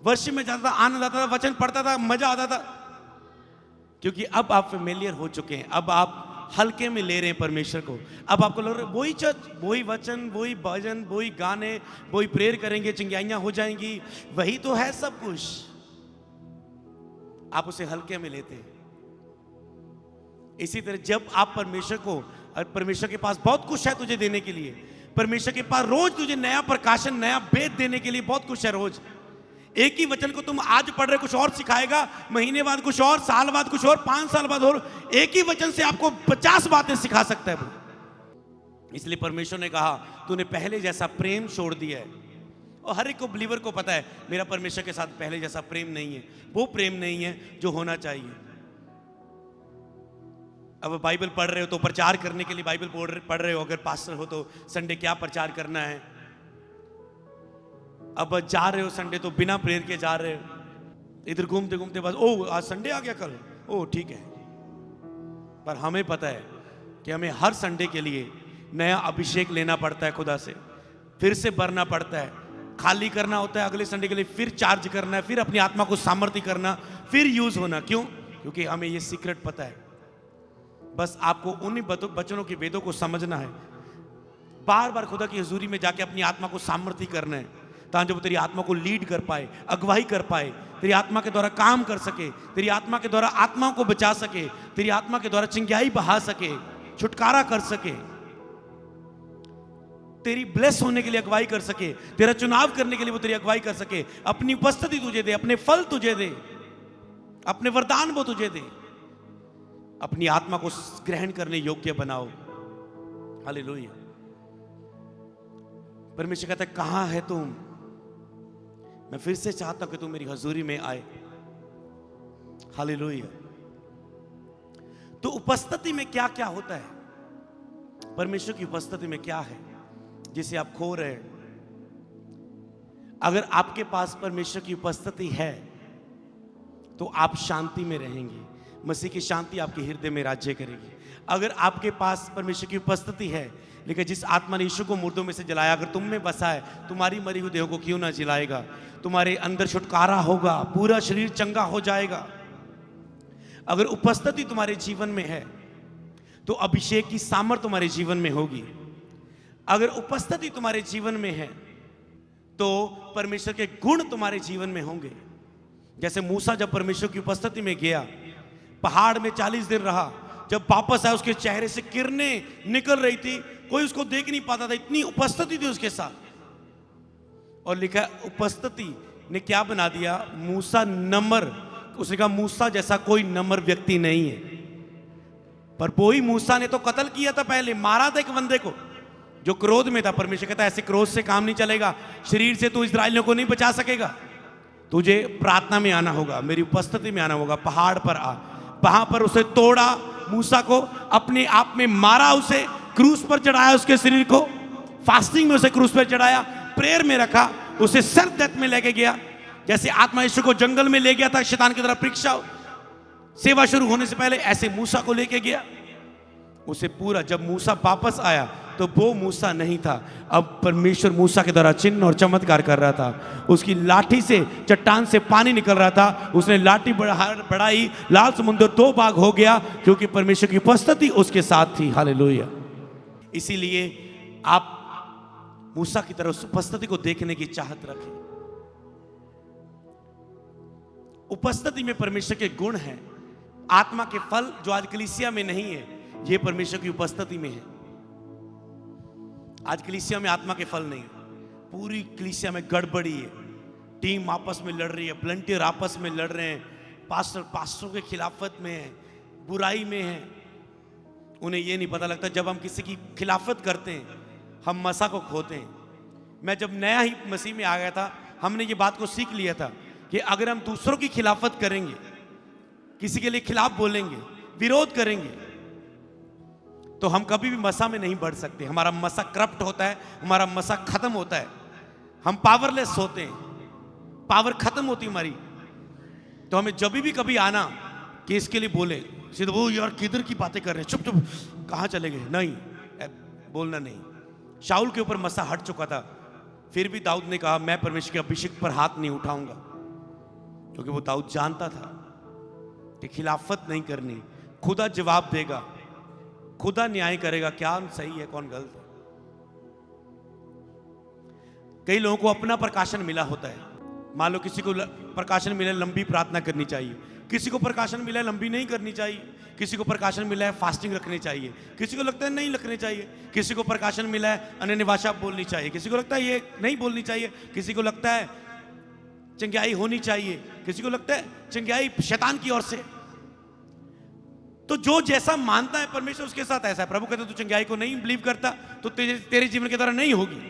वर्षि में जाता था, आनंद आता था, वचन पढ़ता था, मजा आता था, क्योंकि अब आप फेमिलियर हो चुके हैं, अब आप हल्के में ले रहे हैं परमेश्वर को। अब आपको लग रहा है वही चर्च, वही वचन, वही भजन, वही गाने, वही प्रेयर करेंगे, चिंगाइयां हो जाएंगी, वही तो है सब कुछ। आप उसे हल्के में लेते हैं। इसी तरह जब आप परमेश्वर को, और परमेश्वर के पास बहुत कुछ है तुझे देने के लिए, परमेश्वर के पास रोज तुझे नया प्रकाशन, नया भेद देने के लिए बहुत कुछ है। रोज एक ही वचन को तुम आज पढ़ रहे, कुछ और सिखाएगा, महीने बाद कुछ और, साल बाद कुछ और, 5 साल बाद और, एक ही वचन से आपको 50 बातें सिखा सकता है वो। इसलिए परमेश्वर ने कहा, तूने पहले जैसा प्रेम छोड़ दिया है। और हर एक को, बिलीवर को पता है, मेरा परमेश्वर के साथ पहले जैसा प्रेम नहीं है, वो प्रेम नहीं है जो होना चाहिए। अब बाइबल पढ़ रहे हो तो प्रचार करने के लिए बाइबल पढ़ रहे हो, अगर पास्टर हो तो संडे क्या प्रचार करना है। अब जा रहे हो संडे तो बिना प्रेयर के जा रहे हो, इधर घूमते घूमते बस, ओ आज संडे आ गया, कल ओ ठीक है। पर हमें पता है कि हमें हर संडे के लिए नया अभिषेक लेना पड़ता है, खुदा से फिर से भरना पड़ता है, खाली करना होता है, अगले संडे के लिए फिर चार्ज करना है, फिर अपनी आत्मा को सामर्थ्य करना, फिर यूज होना। क्यों? क्योंकि हमें ये सीक्रेट पता है। बस आपको उन्हीं वचनों के वेदों को समझना है, बार बार खुदा की हुजूरी में जाके अपनी आत्मा को सामर्थ्य करना है, ताकि वो तेरी आत्मा को लीड कर पाए, अगुवाई कर पाए, तेरी आत्मा के द्वारा काम कर सके, तेरी आत्मा के द्वारा आत्माओं को बचा सके, तेरी आत्मा के द्वारा चिंगाई बहा सके, छुटकारा कर सके। तेरी ब्लेस होने के लिए अगुवाई कर सके, तेरा चुनाव करने के लिए वो तेरी अगुवाई कर सके, अपनी उपस्थिति तुझे दे, अपने फल तुझे दे, अपने वरदान वो तुझे दे, अपनी आत्मा को ग्रहण करने योग्य बनाओ। हालेलुया। परमेश्वर कहता है कहां है तुम? मैं फिर से चाहता हूं कि तुम मेरी हजूरी में आए। हालेलुया। तो उपस्थिति में क्या क्या होता है? परमेश्वर की उपस्थिति में क्या है जिसे आप खो रहे हैं? अगर आपके पास परमेश्वर की उपस्थिति है तो आप शांति में रहेंगे, मसीह की शांति आपके हृदय में राज्य करेगी। अगर आपके पास परमेश्वर की उपस्थिति है, लेकिन जिस आत्मा ने यीशु को मुर्दों में से जलाया अगर तुम में बसा है, तुम्हारी मरी हुई देह को क्यों ना जिलाएगा? तुम्हारे अंदर छुटकारा होगा, पूरा शरीर चंगा हो जाएगा। अगर उपस्थिति तुम्हारे जीवन में है तो अभिषेक की सामर्थ तुम्हारे जीवन में होगी। अगर उपस्थिति तुम्हारे जीवन में है तो परमेश्वर के गुण तुम्हारे जीवन में होंगे। जैसे मूसा जब परमेश्वर की उपस्थिति में गया, पहाड़ में 40 दिन रहा, जब वापस आया उसके चेहरे से किरणें निकल रही थी, कोई उसको देख नहीं पाता था, इतनी उपस्थिति थी उसके साथ। और लिखा उपस्थिति ने क्या बना दिया? मूसा नम्र। उसने कहा मूसा जैसा कोई नम्र व्यक्ति नहीं है। पर वही मूसा ने तो कत्ल किया था, पहले मारा था एक बंदे को जो क्रोध में था। परमेश्वर कहता है ऐसे क्रोध से काम नहीं चलेगा, शरीर से तू इस्राएलियों को नहीं बचा सकेगा, तुझे प्रार्थना में आना होगा, मेरी उपस्थिति में आना होगा। पहाड़ पर आ। वहां पर उसे तोड़ा, मूसा को अपने आप में मारा, उसे क्रूस पर चढ़ाया, उसके शरीर को फास्टिंग में उसे क्रूस पर चढ़ाया, प्रेयर में रखा, उसे सेल्फ डेथ में लेके गया। जैसे आत्मा यीशु को जंगल में ले गया था शैतान की तरह परीक्षा सेवा शुरू होने से पहले, ऐसे मूसा को लेके गया। उसे पूरा, जब मूसा वापस आया तो वो मूसा नहीं था, अब परमेश्वर मूसा के द्वारा चिन्ह और चमत्कार कर रहा था। उसकी लाठी से चट्टान से पानी निकल रहा था, उसने लाठी बढ़ाई, लाल समुद्र 2 भाग हो गया, क्योंकne परमेश्वर की उपस्थिति उसके साथ थी। हालेलुया। इसीलिए आप मूसा की तरह उस उपस्थिति को देखने की चाहत रखें। उपस्थिति में परमेश्वर के गुण हैं, आत्मा के फल जो आज कलीसिया में नहीं है, ये परमेश्वर की उपस्थिति में है। आज कलीसिया में आत्मा के फल नहीं है, पूरी कलीसिया में गड़बड़ी है, टीम आपस में लड़ रही है, वॉलंटियर आपस में लड़ रहे हैं, पास्टरों के खिलाफत में है, बुराई में है। उन्हें ये नहीं पता लगता जब हम किसी की खिलाफत करते हैं हम मसा को खोते हैं। मैं जब नया ही मसीह में आ गया था, हमने ये बात को सीख लिया था कि अगर हम दूसरों की खिलाफत करेंगे, किसी के लिए खिलाफ बोलेंगे, विरोध करेंगे, तो हम कभी भी मसा में नहीं बढ़ सकते। हमारा मसा करप्ट होता है, हमारा मसा खत्म होता है, हम पावरलेस होते हैं, पावर खत्म होती है हमारी। तो हमें जब भी कभी आना कि इसके लिए बोले, सीधे वो यार किधर की बातें कर रहे हैं, चुप चुप कहाँ चले गए, नहीं बोलना नहीं। शाऊल के ऊपर मसा हट चुका था, फिर भी दाऊद ने कहा मैं परमेश्वर के अभिषेक पर हाथ नहीं उठाऊंगा, क्योंकि वो दाऊद जानता था कि खिलाफत नहीं करनी, खुदा जवाब देगा, खुदा न्याय करेगा, क्या सही है कौन गलत है। कई लोगों को अपना प्रकाशन मिला होता है, मान लो किसी को प्रकाशन मिला लंबी प्रार्थना करनी चाहिए, किसी को प्रकाशन मिला है लंबी नहीं करनी चाहिए, किसी को प्रकाशन मिला है फास्टिंग रखनी चाहिए, किसी को लगता है नहीं रखनी चाहिए, किसी को प्रकाशन मिला है अन्य भाषा बोलनी चाहिए, किसी को लगता है ये नहीं बोलनी चाहिए, किसी को लगता है चंगाई होनी चाहिए, किसी को लगता है चंगाई शैतान की ओर से। तो जो जैसा मानता है परमेश्वर उसके साथ ऐसा है। प्रभु कहते तू चंगाई को नहीं बिलीव करता तो तेरे जीवन के द्वारा नहीं होगी,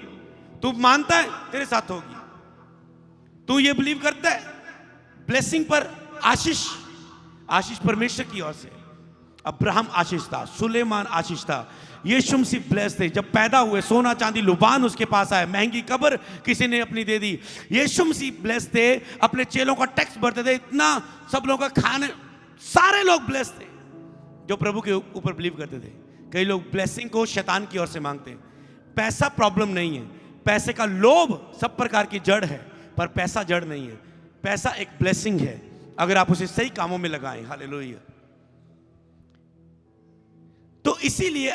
तू मानता है तेरे साथ होगी। तू ये बिलीव करता है ब्लेसिंग पर, आशीष परमेश्वर की ओर से। अब्राहम आशीष था, सुलेमान आशीष था, यीशु मसीह ब्लेस थे। जब पैदा हुए सोना चांदी लुबान उसके पास आया, महंगी कब्र किसी ने अपनी दे दी। यीशु मसीह ब्लेस थे, अपने चेलों का टैक्स भरते थे, इतना सब लोगों का खाने, सारे लोग ब्लेस थे जो प्रभु के ऊपर बिलीव करते थे। कई लोग ब्लेसिंग को शैतान की ओर से मांगते हैं। पैसा प्रॉब्लम नहीं है, पैसे का लोभ सब प्रकार की जड़ है, पर पैसा जड़ नहीं है। पैसा एक ब्लेसिंग है अगर आप उसे सही कामों में लगाएं। हालेलुया। तो इसीलिए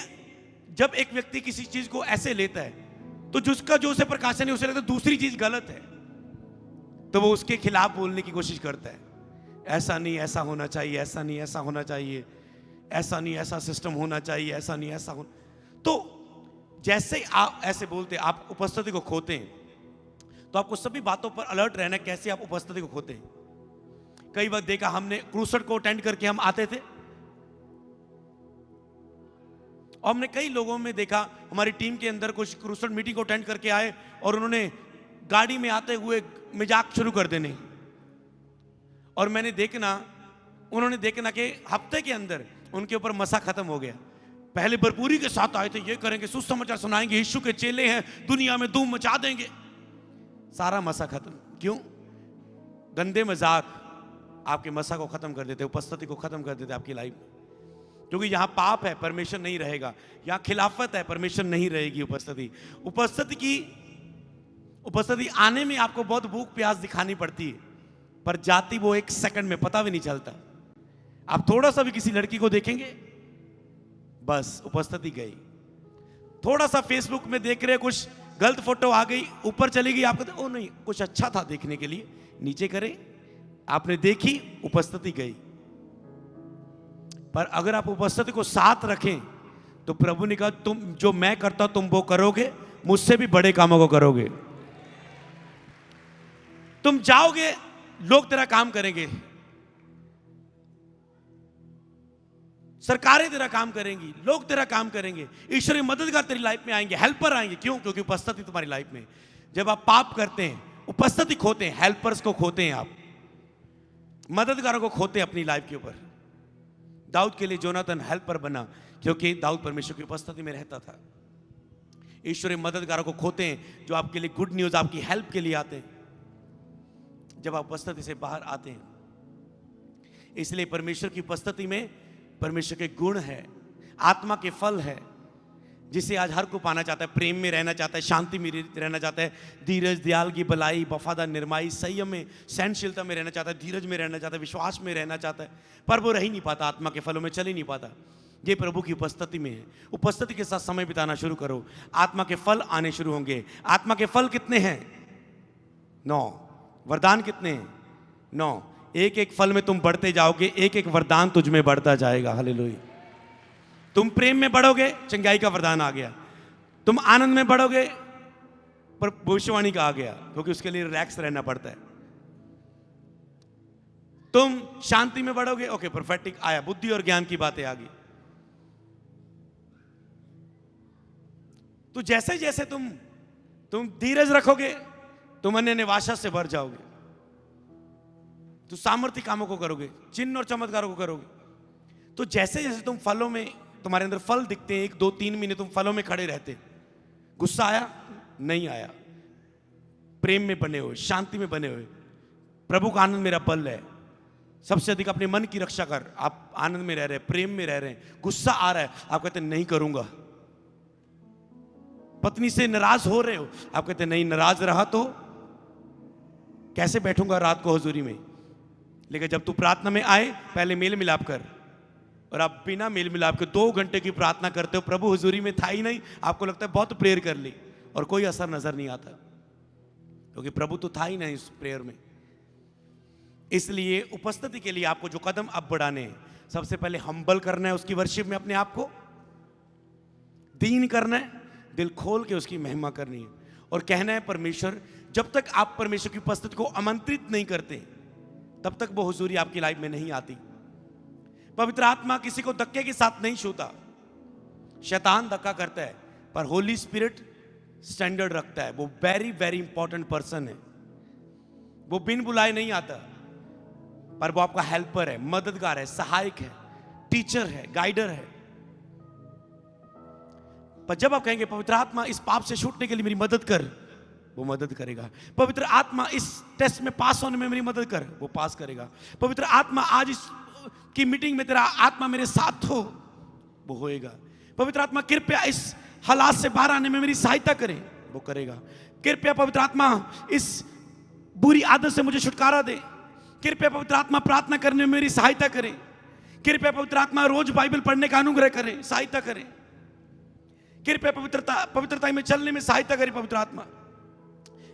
जब एक व्यक्ति किसी चीज को ऐसे लेता है तो जिसका जो उसे प्रकाशन है उसे लगता है दूसरी चीज गलत है, तो वो उसके खिलाफ बोलने की कोशिश करता है। ऐसा नहीं, ऐसा होना चाहिए, ऐसा नहीं, ऐसा होना चाहिए, ऐसा नहीं, ऐसा सिस्टम होना चाहिए, ऐसा नहीं, ऐसा होना। तो जैसे आप ऐसे बोलते, आप उपस्थिति को खोते हैं, तो आपको सभी बातों पर अलर्ट रहना है कैसे आप उपस्थिति को खोते हैं। कई बार देखा हमने, क्रूसेड को अटेंड करके हम आते थे, और हमने कई लोगों में देखा, हमारी टीम के अंदर कुछ क्रूसेड मीटिंग को अटेंड करके आए और उन्होंने गाड़ी में आते हुए मजाक शुरू कर देने, और उन्होंने देखना कि हफ्ते के अंदर उनके ऊपर मसा खत्म हो गया। पहले भरपूरी के साथ आए थे, ये करेंगे, सुसमाचार सुनाएंगे, यीशु के चेले हैं, दुनिया में धूम मचा देंगे, सारा मसा खत्म। क्यों? गंदे मजाक आपके मसा को खत्म कर देते, उपस्थिति को खत्म कर देते आपकी लाइफ में। क्योंकि यहां पाप है, परमेश्वर नहीं रहेगा, यहां खिलाफत है, परमेश्वर नहीं रहेगी। उपस्थिति आने में आपको बहुत भूख प्यास दिखानी पड़ती है, पर जाती वो 1 सेकंड में, पता भी नहीं चलता। आप थोड़ा सा भी किसी लड़की को देखेंगे, बस उपस्थिति गई। थोड़ा सा फेसबुक में देख रहे, कुछ गलत फोटो आ गई, ऊपर चली गई, आपको ओ नहीं, कुछ अच्छा था देखने के लिए, नीचे करें, आपने देखी, उपस्थिति गई। पर अगर आप उपस्थिति को साथ रखें, तो प्रभु ने कहा, तुम जो मैं करता हूं तुम वो करोगे, मुझसे भी बड़े कामों को करोगे। तुम जाओगे, लोग तेरा काम करेंगे, सरकारें तेरा काम करेंगी, लोग तेरा काम करेंगे, ईश्वरीय मददगार तेरी लाइफ में आएंगे, हेल्पर आएंगे। क्यों? क्योंकि उपस्थिति तुम्हारी लाइफ में। जब आप पाप करते हैं, उपस्थिति खोते हैं, हेल्पर्स को खोते हैं, आप मददगारों को खोते हैं अपनी लाइफ के ऊपर। दाऊद के लिए जोनाथन हेल्पर बना, क्योंकि दाऊद परमेश्वर की उपस्थिति में रहता था। ईश्वरीय मददगारों को खोते हैं, जो आपके लिए गुड न्यूज, आपकी हेल्प के लिए आते हैं जब आप उपस्थिति से बाहर आते हैं। इसलिए परमेश्वर की उपस्थिति में परमेश्वर के गुण है, आत्मा के फल है, जिसे आज हर को पाना चाहता है। प्रेम में रहना चाहता है, शांति में रहना चाहता है, धीरज, दयालगी, भलाई, वफादार, निर्माई, संयम में, सहनशीलता में रहना चाहता है, धीरज में रहना चाहता है, विश्वास में रहना चाहता है, पर वो रह ही नहीं पाता, आत्मा के फलों में चल ही नहीं पाता। ये प्रभु की उपस्थिति में है। उपस्थिति के साथ समय बिताना शुरू करो, आत्मा के फल आने शुरू होंगे। आत्मा के फल कितने हैं? 9। वरदान कितने हैं? 9। एक एक फल में तुम बढ़ते जाओगे, एक एक वरदान तुझ में बढ़ता जाएगा। हालेलुया। तुम प्रेम में बढ़ोगे, चंगाई का वरदान आ गया। तुम आनंद में बढ़ोगे, पर भविष्यवाणी का आ गया, क्योंकि उसके लिए रिलैक्स रहना पड़ता है। तुम शांति में बढ़ोगे, ओके, प्रोफेटिक आया, बुद्धि और ज्ञान की बातें आ गई। तो जैसे जैसे तुम धीरज रखोगे, तुम अन्य निवासा से भर जाओगे, तो सामर्थ्य कामों को करोगे, चिन्ह और चमत्कारों को करोगे। तो जैसे जैसे तुम फलों में, तुम्हारे अंदर फल दिखते हैं, 1, 2, 3 महीने तुम फलों में खड़े रहते, गुस्सा आया नहीं आया, प्रेम में बने हुए, शांति में बने हुए, प्रभु का आनंद मेरा बल है। सबसे अधिक अपने मन की रक्षा कर, आप आनंद में रह रहे हैं, प्रेम में रह रहे हैं। गुस्सा आ रहा है, आप कहते नहीं करूंगा। पत्नी से नाराज हो रहे हो, आप कहते नहीं, नाराज रहा तो कैसे बैठूंगा रात को हुजूरी में। लेकिन जब तू प्रार्थना में आए, पहले मेल मिलाप कर, और आप बिना मेल मिलाप के 2 घंटे की प्रार्थना करते हो, प्रभु हुजूरी में था ही नहीं, आपको लगता है बहुत प्रेयर कर ली, और कोई असर नजर नहीं आता, क्योंकि प्रभु तो था ही नहीं उस प्रेयर में। इसलिए उपस्थिति के लिए आपको जो कदम अब बढ़ाने हैं, सबसे पहले हम्बल करना है, उसकी वर्शिप में अपने आप को दीन करना है, दिल खोल के उसकी महिमा करनी है, और कहना है परमेश्वर, जब तक आप परमेश्वर की उपस्थिति को आमंत्रित नहीं करते, तब तक वो हुजूरी आपकी लाइफ में नहीं आती। पवित्र आत्मा किसी को धक्के के साथ नहीं छूता, शैतान धक्का करता है, पर होली स्पिरिट स्टैंडर्ड रखता है। वो वेरी वेरी इंपॉर्टेंट पर्सन है, वो बिन बुलाए नहीं आता, पर वो आपका हेल्पर है, मददगार है, सहायक है, टीचर है, गाइडर है। पर जब आप कहेंगे पवित्र आत्मा इस पाप से छूटने के लिए मेरी मदद कर, वो मदद करेगा। पवित्र आत्मा इस टेस्ट में पास होने में मेरी मदद कर, वो पास करेगा। पवित्र आत्मा आज इस की मीटिंग में तेरा आत्मा मेरे साथ हो, वो होएगा। पवित्र आत्मा कृपया इस हालात से बाहर आने में मेरी सहायता करें, वो करेगा। कृपया पवित्र आत्मा इस बुरी आदत से मुझे छुटकारा दे। कृपया पवित्र आत्मा प्रार्थना करने में मेरी सहायता करें। कृपया पवित्र आत्मा रोज बाइबल पढ़ने का अनुग्रह करें, सहायता करें। कृपया पवित्रता में चलने में सहायता करें। पवित्र आत्मा,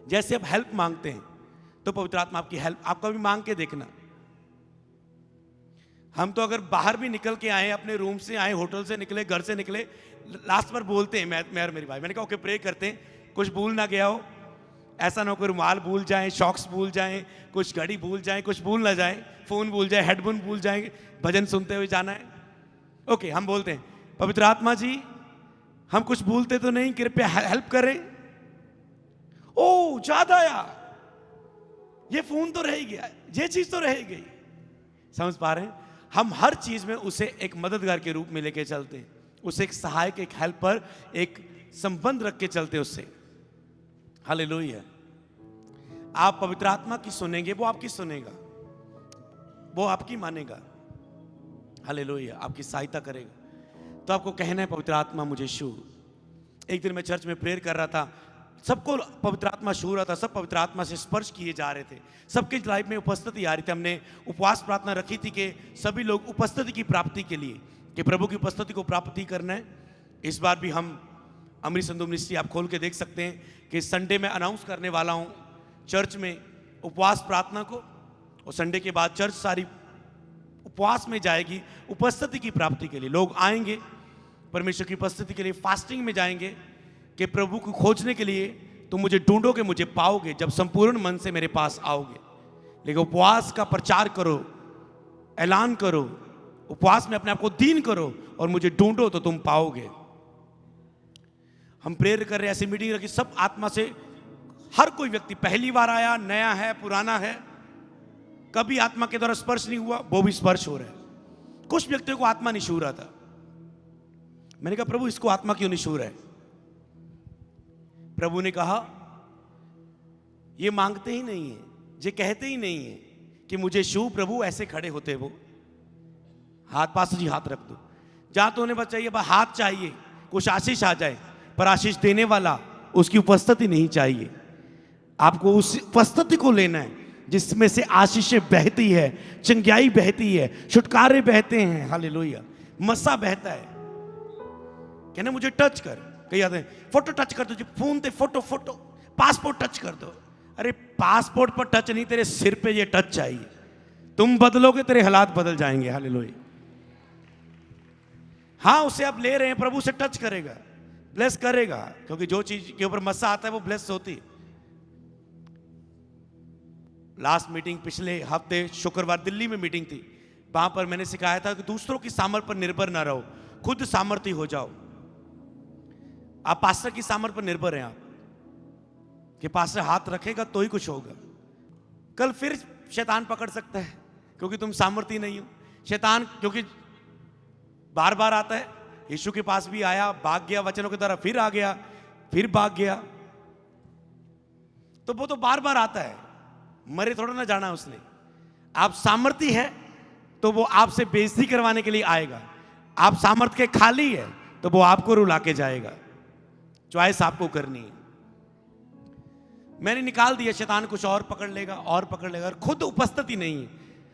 जैसे आप हेल्प मांगते हैं, तो पवित्र आत्मा आपकी हेल्प आपका भी मांग के देखना। हम तो अगर बाहर भी निकल के आए, अपने रूम से आए, होटल से निकले, घर से निकले, लास्ट पर बोलते हैं, मैं और मेरी भाई, मैंने कहा ओके प्रे करते हैं कुछ भूल ना गया हो, ऐसा ना हो कोई रुमाल भूल जाए, शॉक्स भूल जाए, कुछ घड़ी भूल जाए, कुछ भूल ना जाए, फोन भूल जाए, हेडफोन भूल जाए, भजन सुनते हुए जाना है। ओके, हम बोलते हैं पवित्र आत्मा जी हम कुछ भूलते तो नहीं, कृपया हेल्प करें। ओ याद आया, ये फोन तो रह गया, ये चीज तो रह गई। समझ पा रहे हैं? हम हर चीज में उसे एक मददगार के रूप में लेके चलते हैं, उसे एक सहायक, एक हेल्पर, एक संबंध रख के चलते हैं उससे। हालेलुया। आप पवित्र आत्मा की सुनेंगे, वो आपकी सुनेगा, वो आपकी मानेगा। हालेलुया, आपकी सहायता करेगा। तो आपको कहना है पवित्र आत्मा मुझे छू। एक दिन मैं चर्च में प्रेयर कर रहा था, सबको पवित्र आत्मा छू रहा था, सब पवित्र आत्मा से स्पर्श किए जा रहे थे, सबके लाइफ में उपस्थिति आ रही थी। हमने उपवास प्रार्थना रखी थी कि सभी लोग उपस्थिति की प्राप्ति के लिए, कि प्रभु की उपस्थिति को प्राप्ति करना है। इस बार भी हम अमृत संधू मिनिस्ट्री आप खोल के देख सकते हैं कि संडे में अनाउंस करने वाला हूं चर्च में उपवास प्रार्थना को, और संडे के बाद चर्च सारी उपवास में जाएगी उपस्थिति की प्राप्ति के लिए। लोग आएंगे परमेश्वर की उपस्थिति के लिए, फास्टिंग में जाएंगे कि प्रभु को खोजने के लिए तुम मुझे ढूंढोगे, मुझे पाओगे जब संपूर्ण मन से मेरे पास आओगे। लेकिन उपवास का प्रचार करो, ऐलान करो, उपवास में अपने आप को दीन करो और मुझे ढूंढो तो तुम पाओगे। हम प्रेयर कर रहे हैं, ऐसी मीटिंग रखी, सब आत्मा से, हर कोई व्यक्ति पहली बार आया, नया है, पुराना है, कभी आत्मा के द्वारा स्पर्श नहीं हुआ, वो भी स्पर्श हो रहा है। कुछ व्यक्तियों को आत्मा नहीं छू रहा था। मैंने कहा प्रभु इसको आत्मा क्यों नहीं छू रहा है? प्रभु ने कहा ये मांगते ही नहीं है, ये कहते ही नहीं है कि मुझे छू प्रभु, ऐसे खड़े होते वो हाथ, पास जी हाथ रख दो, जहां तो उन्हें बस चाहिए, बस हाथ चाहिए, कुछ आशीष आ जाए, पर आशीष देने वाला उसकी उपस्थिति नहीं चाहिए। आपको उस उपस्थिति को लेना है जिसमें से आशीषें बहती है, चंगाई बहती है, छुटकारे बहते हैं। हालेलुया, मसा बहता है। कहना मुझे टच कर, कई आते हैं फोटो टच कर दो जी, फोन पे फोटो, फोटो पासपोर्ट टच कर दो। अरे पासपोर्ट पर टच नहीं, तेरे सिर पे ये टच चाहिए। तुम बदलोगे तेरे हालात बदल जाएंगे। हालेलुया। हाँ, उसे आप ले रहे हैं, प्रभु से टच करेगा, ब्लेस करेगा, क्योंकि जो चीज के ऊपर मसा आता है वो ब्लेस होती है। लास्ट मीटिंग पिछले हफ्ते शुक्रवार दिल्ली में मीटिंग थी, वहां पर मैंने सिखाया था कि दूसरों की सामर्थ पर निर्भर ना रहो, खुद सामर्थी हो जाओ। आप पास्टर की सामर्थ पर निर्भर हैं, आप कि पास्टर हाथ रखेगा तो ही कुछ होगा। कल फिर शैतान पकड़ सकता है क्योंकि तुम सामर्थी नहीं हो। शैतान क्योंकि बार बार आता है, यीशु के पास भी आया, भाग गया, वचनों की तरह फिर आ गया, फिर भाग गया, तो वो तो बार बार आता है, मरे थोड़ा ना जाना उसने। आप सामर्थी है तो वो आपसे बेइज्जती करवाने के लिए आएगा, आप सामर्थ के खाली है तो वो आपको रुला के जाएगा। चॉइस आपको करनी है। मैंने निकाल दिया, शैतान कुछ और पकड़ लेगा, और पकड़ लेगा, और खुद उपस्थिति नहीं है।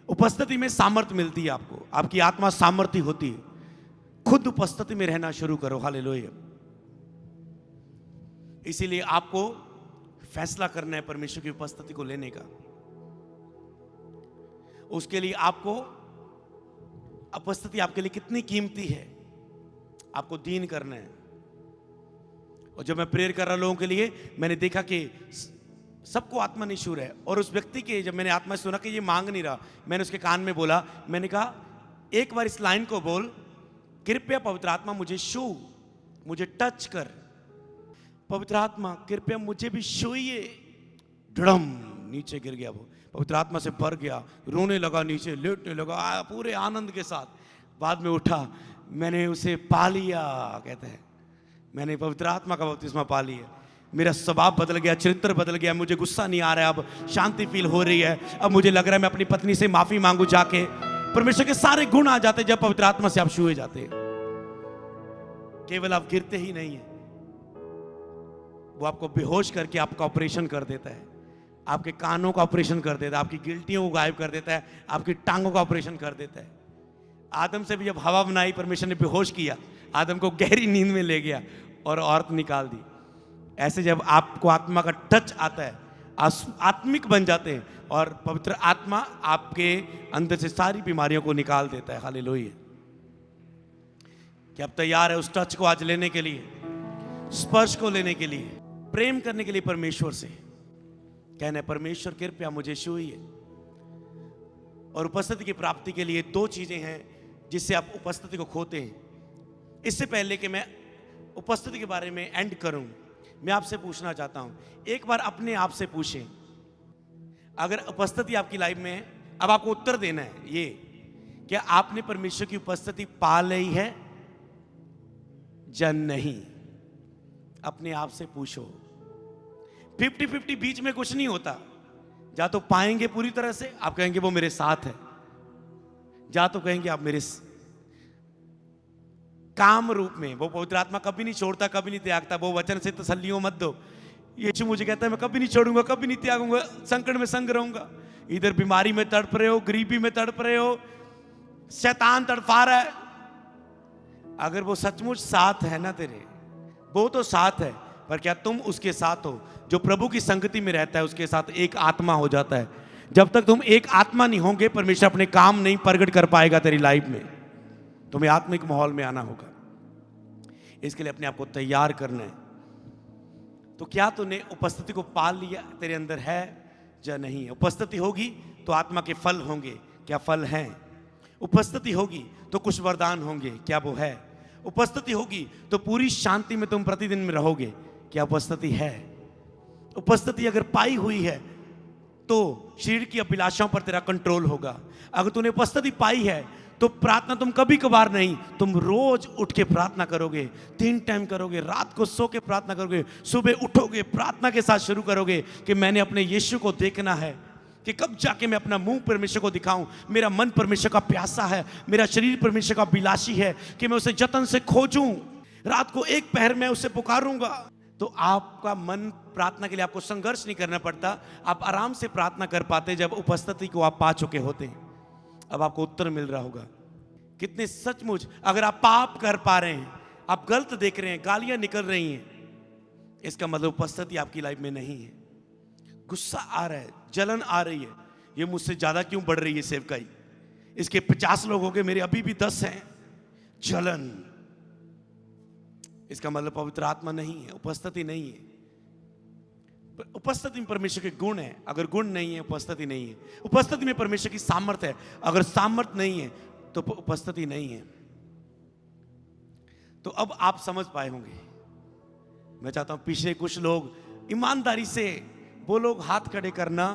उपस्थिति में सामर्थ मिलती है आपको, आपकी आत्मा सामर्थी होती है। खुद उपस्थिति में रहना शुरू करो। हालेलुया। इसीलिए आपको फैसला करना है परमेश्वर की उपस्थिति को लेने का। उसके लिए आपको उपस्थिति आपके लिए कितनी कीमती है, आपको दीन करना है। और जब मैं प्रेयर कर रहा लोगों के लिए, मैंने देखा कि सबको आत्मा नहीं छू रहा है। और उस व्यक्ति के, जब मैंने आत्मा सुना कि ये मांग नहीं रहा, मैंने उसके कान में बोला, मैंने कहा एक बार इस लाइन को बोल, कृपया पवित्र आत्मा मुझे छू, मुझे टच कर। पवित्र आत्मा कृपया मुझे भी छूइए। धड़म, नीचे गिर गया वो, पवित्र आत्मा से भर गया, रोने लगा, नीचे लेटने लगा पूरे आनंद के साथ। बाद में उठा, मैंने उसे पा लिया, कहते हैं मैंने पवित्र आत्मा का बपतिस्मा पा लिया। मेरा स्वभाव बदल गया, चरित्र बदल गया, मुझे गुस्सा नहीं आ रहा है, अब शांति फील हो रही है। अब मुझे लग रहा है मैं अपनी पत्नी से माफी मांगू जाके। परमेश्वर के सारे गुण आ जाते जब पवित्र आत्मा से आप छुए जाते हैं। केवल आप गिरते ही नहीं है, वो आपको बेहोश करके आपका ऑपरेशन कर देता है, आपके कानों का ऑपरेशन कर देता है, आपकी गिल्टियों को गायब कर देता है, आपकी टांगों का ऑपरेशन कर देता है। आदम से भी जब हवा बनाई, परमेश्वर ने बेहोश किया, आदम को गहरी नींद में ले गया और औरत निकाल दी। ऐसे जब आपको आत्मा का टच आता है, आत्मिक बन जाते हैं और पवित्र आत्मा आपके अंदर से सारी बीमारियों को निकाल देता है। हालेलुया। क्या आप तैयार है उस टच को आज लेने के लिए, स्पर्श को लेने के लिए, प्रेम करने के लिए परमेश्वर से? कहना है परमेश्वर कृपया मुझे छूइए। और उपस्थिति की प्राप्ति के लिए दो चीजें हैं जिससे आप उपस्थिति को खोते हैं। इससे पहले कि मैं उपस्थिति के बारे में एंड करूं, मैं आपसे पूछना चाहता हूं, एक बार अपने आप से पूछें, अगर उपस्थिति आपकी लाइफ में है, अब आपको उत्तर देना है ये, क्या आपने परमेश्वर की उपस्थिति पा ली है या नहीं? अपने आप से पूछो। 50-50 बीच में कुछ नहीं होता। या तो पाएंगे पूरी तरह से, आप कहेंगे वो मेरे साथ है, या तो कहेंगे आप मेरे काम रूप में। वो पवित्र आत्मा कभी नहीं छोड़ता, कभी नहीं त्यागता। वो वचन से तसल्लियों मत दो। यीशु मुझे कहता है मैं कभी नहीं छोड़ूंगा, कभी नहीं त्यागूंगा, संकट में संग रहूंगा। इधर बीमारी में तड़प रहे हो, गरीबी में तड़प रहे हो, शैतान तड़पा रहा है, अगर वो सचमुच साथ है ना तेरे, वो तो साथ है, पर क्या तुम उसके साथ हो? जो प्रभु की संगति में रहता है उसके साथ एक आत्मा हो जाता है। जब तक तुम एक आत्मा नहीं होंगे, परमेश्वर अपने काम नहीं प्रकट कर पाएगा तेरी लाइफ में। तुम्हें आत्मिक माहौल में आना होगा। इसके लिए अपने आप को तैयार करना है। तो क्या तूने उपस्थिति को पाल लिया, तेरे अंदर है या नहीं है? उपस्थिति होगी तो आत्मा के फल होंगे। क्या फल हैं? उपस्थिति होगी तो कुछ वरदान होंगे। क्या वो है? उपस्थिति होगी तो पूरी शांति में तुम प्रतिदिन में रहोगे। क्या उपस्थिति है? उपस्थिति अगर पाई हुई है तो शरीर की अभिलाषाओं पर तेरा कंट्रोल होगा। अगर तूने उपस्थिति पाई है तो प्रार्थना तुम कभी कभार नहीं, तुम रोज उठ के प्रार्थना करोगे, 3 टाइम करोगे, रात को सो के प्रार्थना करोगे, सुबह उठोगे प्रार्थना के साथ शुरू करोगे कि मैंने अपने यीशु को देखना है, कि कब जाके मैं अपना मुंह परमेश्वर को दिखाऊं। मेरा मन परमेश्वर का प्यासा है, मेरा शरीर परमेश्वर का बिलासी है कि मैं उसे जतन से खोजूं, रात को एक पहर में उसे पुकारूंगा। तो आपका मन प्रार्थना के लिए आपको संघर्ष नहीं करना पड़ता, आप आराम से प्रार्थना कर पाते जब उपस्थिति को आप पा चुके होते हैं। अब आपको उत्तर मिल रहा होगा। कितने सचमुच अगर आप पाप कर पा रहे हैं, आप गलत देख रहे हैं, गालियां निकल रही हैं, इसका मतलब उपस्थिति आपकी लाइफ में नहीं है। गुस्सा आ रहा है, जलन आ रही है, ये मुझसे ज्यादा क्यों बढ़ रही है सेवकाई, इसके 50 लोग हो गए, मेरे अभी भी 10 हैं। जलन, इसका मतलब पवित्र आत्मा नहीं है, उपस्थिति नहीं है। उपस्थिति में परमेश्वर के गुण है, अगर गुण नहीं है उपस्थिति नहीं है। उपस्थिति में परमेश्वर की सामर्थ है, अगर सामर्थ नहीं है तो उपस्थिति नहीं है। तो अब आप समझ पाए होंगे। मैं चाहता हूं पीछे कुछ लोग ईमानदारी से वो लोग हाथ खड़े करना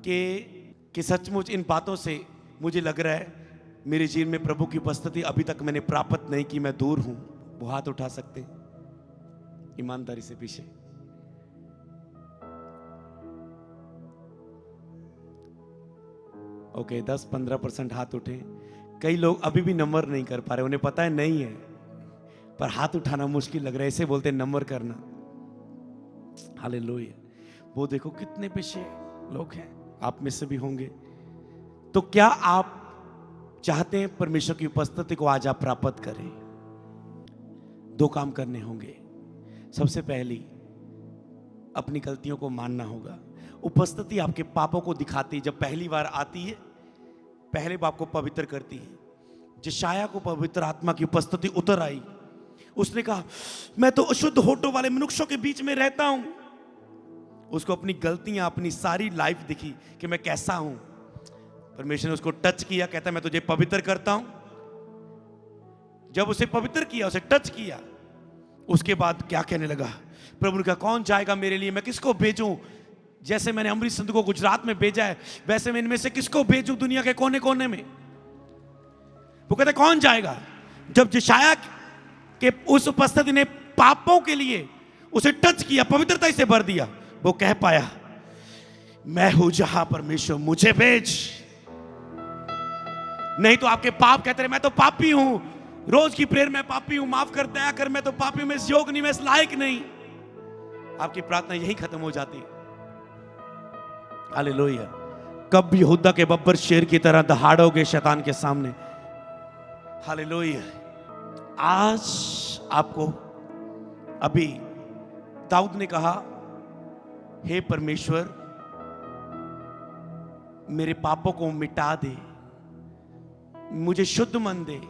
कि सचमुच इन बातों से मुझे लग रहा है मेरे जीवन में प्रभु की उपस्थिति अभी तक मैंने प्राप्त नहीं की, मैं दूर हूं। वो हाथ उठा सकते हैं ईमानदारी से पीछे। ओके, 10-15% हाथ उठे। कई लोग अभी भी नंबर नहीं कर पा रहे, उन्हें पता है नहीं है, पर हाथ उठाना मुश्किल लग रहा है, इसे बोलते हैं नंबर करना। हालेलुया। वो देखो कितने पीछे लोग हैं, आप में से भी होंगे। तो क्या आप चाहते हैं परमेश्वर की उपस्थिति को आज आप प्राप्त करें? 2 काम करने होंगे। सबसे पहली, अपनी गलतियों को मानना होगा। उपस्थिति आपके पापों को दिखाती है। जब पहली बार आती है, पहले बाप को पवित्र करती है। यशायाह को पवित्र आत्मा की उपस्थिति उतर आई, उसने कहा मैं तो अशुद्ध होठों वाले मनुष्यों के बीच में रहता हूं। उसको अपनी गलतियां, अपनी सारी लाइफ दिखी कि मैं कैसा हूं। परमेश्वर ने उसको टच किया, कहता मैं तुझे पवित्र करता हूं। जब उसे पवित्र किया, उसे टच किया, उसके बाद क्या कहने लगा? प्रभु ने कहा कौन जाएगा मेरे लिए, मैं किसको भेजूं? जैसे मैंने अमृत संत को गुजरात में भेजा है, वैसे मैं इनमें से किसको भेजूं दुनिया के कोने कोने में? वो कहते कौन जाएगा? जब यशायाह के उस उपस्थिति ने पापों के लिए उसे टच किया, पवित्रता से भर दिया, वो कह पाया मैं हूं जहां परमेश्वर मुझे भेज। नहीं तो आपके पाप कहते रहे मैं तो पापी हूं, रोज की प्रेयर में पापी हूं, माफ कर, दया कर, मैं तो पापी हूं, मैं इस योग नहीं, मैं इस लायक नहीं। आपकी प्रार्थना यही खत्म हो जाती। हालेलुया। कब यहूदा के बब्बर शेर की तरह दहाड़ोगे शैतान के सामने। हालेलुया। आज आपको, अभी दाऊद ने कहा हे परमेश्वर मेरे पापों को मिटा दे, मुझे शुद्ध मन दे,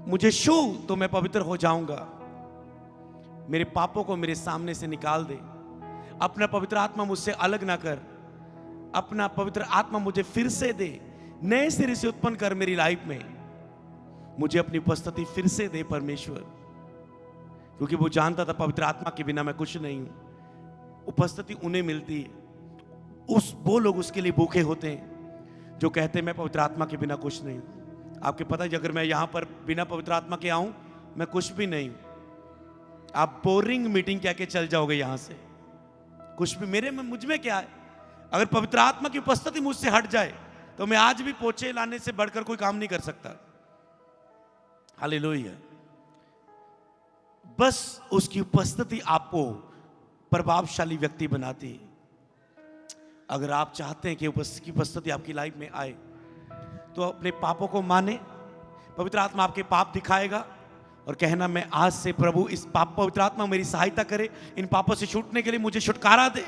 मुझे छू तो मैं पवित्र हो जाऊंगा। मेरे पापों को मेरे सामने से निकाल दे। अपना पवित्र आत्मा मुझसे अलग ना कर, अपना पवित्र आत्मा मुझे फिर से दे, नए सिरे से उत्पन्न कर मेरी लाइफ में। मुझे अपनी उपस्थिति फिर से दे परमेश्वर, क्योंकि वो जानता था पवित्र आत्मा के बिना मैं कुछ नहीं हूं। उपस्थिति उन्हें मिलती है, वो लोग उसके लिए भूखे होते हैं जो कहते हैं मैं पवित्र आत्मा के बिना कुछ नहीं हूं। आपके पता है, अगर मैं यहां पर बिना पवित्र आत्मा के आऊं, मैं कुछ भी नहीं हूं। आप बोरिंग मीटिंग कह के चल जाओगे यहां से, कुछ भी मेरे में मुझ में क्या है। अगर पवित्र आत्मा की उपस्थिति मुझसे हट जाए तो मैं आज भी पोछे लाने से बढ़कर कोई काम नहीं कर सकता। हालेलुया। बस उसकी उपस्थिति आपको प्रभावशाली व्यक्ति बनाती है। अगर आप चाहते हैं कि उसकी उपस्थिति आपकी लाइफ में आए तो अपने पापों को माने। पवित्र आत्मा आपके पाप दिखाएगा और कहना मैं आज से प्रभु इस पाप, पवित्र आत्मा मेरी सहायता करे, इन पापों से छूटने के लिए मुझे छुटकारा दे।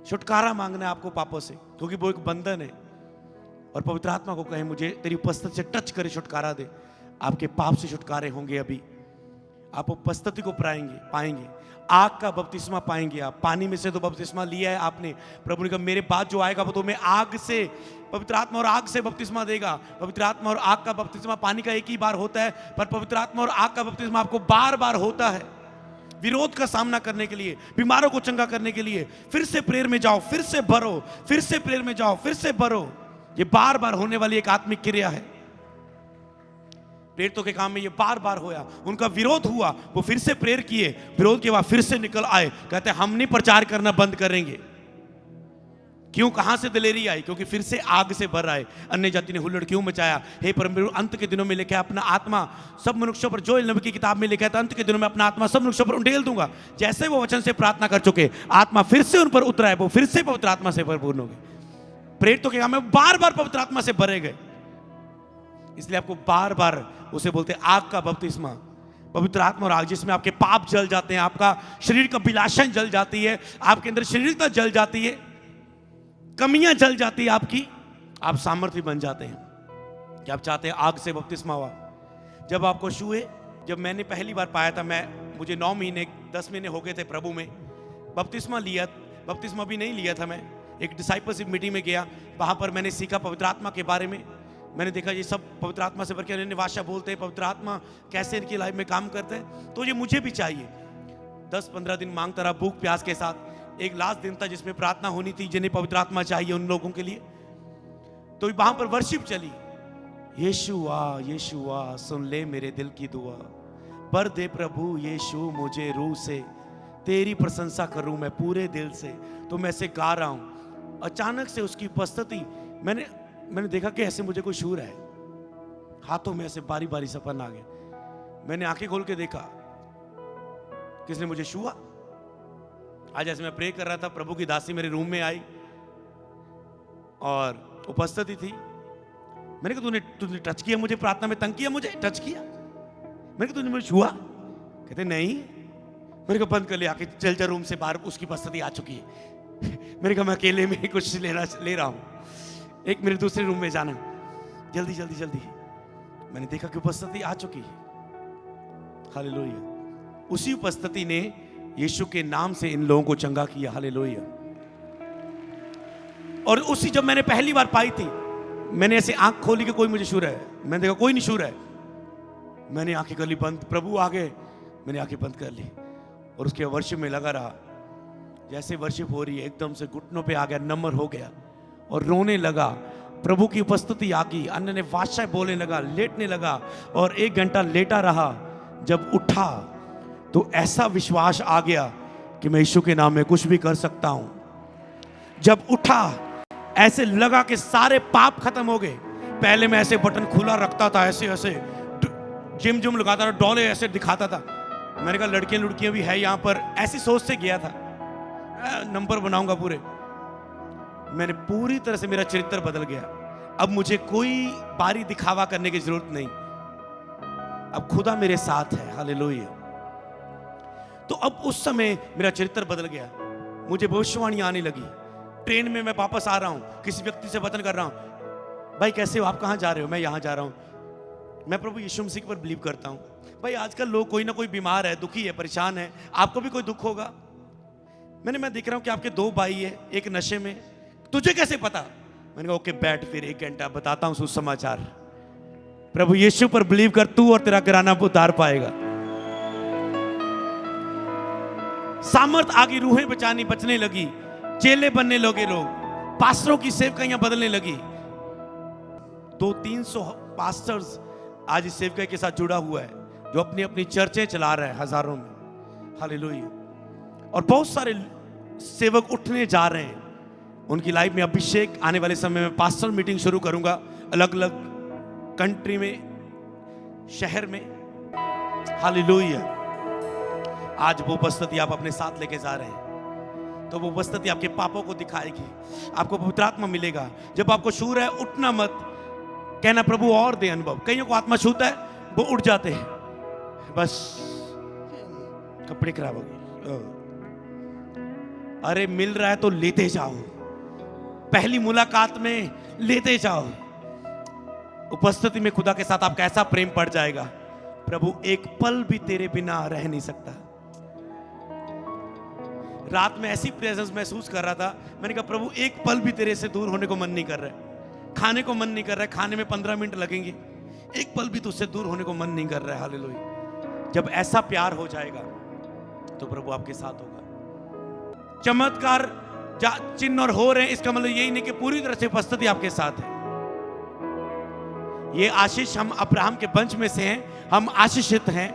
छुटकारा मांगना है आपको पापों से, क्योंकि वो एक बंधन है। और पवित्र आत्मा को कहे मुझे तेरी उपस्थिति से टच करे, छुटकारा दे। आपके पाप से छुटकारे होंगे। अभी आप उपस्थिति को पाएंगे। आग का बपतिस्मा पाएंगे आप। पानी में से तो बपतिस्मा लिया है आपने, प्रभु ने कहा मेरे बाद जो आएगा वो तो मैं आग से, पवित्र आत्मा और आग से बपतिस्मा देगा। पवित्र आत्मा और आग का बपतिस्मा पानी का एक ही बार होता है, पर पवित्र आत्मा और आग का बपतिस्मा आपको बार बार होता है। विरोध का सामना करने के लिए, बीमारों को चंगा करने के लिए। फिर से प्रेयर में जाओ, फिर से भरो, फिर से प्रेयर में जाओ, फिर से भरो। ये बार बार होने वाली एक आत्मिक क्रिया है। प्रेरितों के काम में ये बार बार होया। उनका विरोध हुआ, वो फिर से प्रेयर किए, विरोध के बाद फिर से निकल आए, कहते हम नहीं प्रचार करना बंद करेंगे। क्यों? कहां से दिलेरी आई? क्योंकि फिर से आग से भर आए। अन्य जाति ने हुल्लड़ क्यों मचाया? हे परमेश्वर, अंत के दिनों में लेकर अपना आत्मा सब मनुष्यों पर, जो नबी की किताब में लिखा था अंत के दिनों में अपना आत्मा सब मनुष्यों पर उंडेल दूंगा। जैसे वो वचन से प्रार्थना कर चुके, आत्मा फिर से उन पर उतरा है, वो फिर से पवित्र आत्मा से भरपूर हो गए। प्रेरितों के काम में बार बार पवित्र आत्मा से भरे गए। इसलिए आपको बार बार उसे बोलते हैं आग का बपतिस्मा, पवित्र आत्मा और आग, जिसमें आपके पाप जल जाते हैं, आपका शरीर का विलासन जल जाती है, आपके अंदर शरीरता जल जाती है, कमियां जल जाती है आपकी, आप सामर्थ्य बन जाते हैं कि आप चाहते हैं आग से बपतिस्मा हुआ। जब आपको छुए, जब मैंने पहली बार पाया था, मुझे 9 महीने 10 महीने हो गए थे प्रभु में। बपतिस्मा भी नहीं लिया था। मैं एक डिसाइपलशिप मीटिंग में गया, वहां पर मैंने सीखा पवित्र आत्मा के बारे में। मैंने देखा ये सब पवित्र आत्मा से भर के अन्य भाषा बोलते हैं, पवित्र आत्मा कैसे इनकी लाइफ में काम करते हैं, तो ये मुझे भी चाहिए। 10-15 दिन मांगता रहा भूख प्यास के साथ। एक लास्ट दिन था जिसमें प्रार्थना होनी थी, जिन्हें पवित्र आत्मा चाहिए उन लोगों के लिए। तो वहां पर वर्शिप चली, यीशु आ सुन ले मेरे दिल की दुआ, भर दे प्रभु यीशु मुझे रूह से, तेरी प्रशंसा करूं मैं पूरे दिल से। तो मैं ऐसे गा रहा हूं, अचानक से उसकी उपस्थिति, मैंने देखा कि ऐसे मुझे कोई छू रहा है। हाथों में ऐसे बारी बारी सपन आ गए। मैंने आंखें खोल के देखा, किसने मुझे छुआ। आज ऐसे मैं प्रे कर रहा था, प्रभु की दासी मेरे रूम में आई और उपस्थिति थी। मैंने कहा तूने टच किया मुझे, प्रार्थना में तंग किया मुझे, टच किया। मैंने कहा तूने मुझे छुआ? कहते नहीं। मैंने कहा बंद कर लिया, आके चल जा रूम से बाहर, उसकी उपस्थिति आ चुकी है। मैंने कहा मैं अकेले में कुछ ले रहा हूं, एक मेरे दूसरे रूम में जाना, जल्दी जल्दी जल्दी। मैंने देखा कि उपस्थिति आ चुकी है। हालेलुया। उसी उपस्थिति ने यीशु के नाम से इन लोगों को चंगा किया। हालेलुया। और उसी, जब मैंने पहली बार पाई थी, मैंने ऐसे आंख खोली कि कोई मुझे छू रहा है। मैंने देखा कोई नहीं छू रहा है। मैंने आंखें कर ली बंद, प्रभु आ गए, मैंने आंखें बंद कर ली और उसके वर्शिप में लगा रहा। जैसे वर्शिप हो रही है, एकदम से घुटनों पे आ गया, नम्र हो गया और रोने लगा। प्रभु की उपस्थिति आ गई, अन्य ने भाषाएं बोलने लगा, लेटने लगा और 1 घंटा लेटा रहा। जब उठा तो ऐसा विश्वास आ गया कि मैं यीशु के नाम में कुछ भी कर सकता हूं। जब उठा ऐसे लगा कि सारे पाप खत्म हो गए। पहले मैं ऐसे बटन खुला रखता था, ऐसे ऐसे जिम लगाता था, डोले ऐसे दिखाता था। मैंने कहा लड़कियां भी है यहाँ पर, ऐसी सोच से गया था, नंबर बनाऊंगा पूरे। मैंने पूरी तरह से, मेरा चरित्र बदल गया। अब मुझे कोई बारी दिखावा करने की जरूरत नहीं, अब खुदा मेरे साथ है। हालेलुया। तो अब उस समय मेरा चरित्र बदल गया, मुझे भविष्यवाणी आने लगी। ट्रेन में मैं वापस आ रहा हूं, किसी व्यक्ति से वचन कर रहा हूं, भाई कैसे हो, आप कहां जा रहे हो, मैं यहां जा रहा हूं, मैं प्रभु यीशु मसीह पर बिलीव करता हूं। भाई आजकल लोग कोई ना कोई बीमार है, दुखी है, परेशान है, आपको भी कोई दुख होगा। मैं देख रहा हूं कि आपके 2 भाई है, एक नशे में, तुझे कैसे पता? मैंने कहा ओके बैठ, फिर 1 घंटा बताता हूं सुसमाचार। प्रभु यीशु पर बिलीव कर, तू और तेरा घराना उतार पाएगा। सामर्थ आगे, रूहें बचने लगी, चेले बनने लगे लोग, पास्टरों की सेवकाइयां बदलने लगी। 200-300 पास्टर्स आज इस सेवकाई के साथ जुड़ा हुआ है, जो अपनी अपनी चर्चें चला रहे हैं हजारों में। हालेलुया। और बहुत सारे सेवक उठने जा रहे हैं, उनकी लाइफ में अभिषेक आने वाले समय में। पास्टर मीटिंग शुरू करूंगा अलग अलग कंट्री में, शहर में। हालेलुया। आज वो उपस्थिति आप अपने साथ लेके जा रहे हैं, तो वो उपस्थिति आपके पापों को दिखाएगी, आपको पवित्र आत्मा मिलेगा। जब आपको छू रहा है, उठना मत, कहना प्रभु और दे अनुभव। कईयों को आत्मा छूता है, वो उठ जाते हैं, बस कपड़े खराब हो गए। अरे मिल रहा है तो लेते जाओ, पहली मुलाकात में लेते जाओ। उपस्थिति में खुदा के साथ आपका ऐसा प्रेम पड़ जाएगा, प्रभु एक पल भी तेरे बिना रह नहीं सकता। रात में ऐसी प्रेजेंस महसूस कर रहा था, मैंने कहा प्रभु एक पल भी तेरे से दूर होने को मन नहीं कर रहा है, खाने को मन नहीं कर रहा है, खाने में 15 मिनट लगेंगे, एक पल भी तुझसे दूर होने को मन नहीं कर रहा है। हालेलुया। जब ऐसा प्यार हो जाएगा तो प्रभु आपके साथ होगा। चमत्कार चिन्ह और हो रहे हैं, इसका मतलब यही नहीं कि पूरी तरह से उपस्थिति आपके साथ है। ये आशीष हम अब्राहम के वंश में से हैं, हम आशीषित हैं।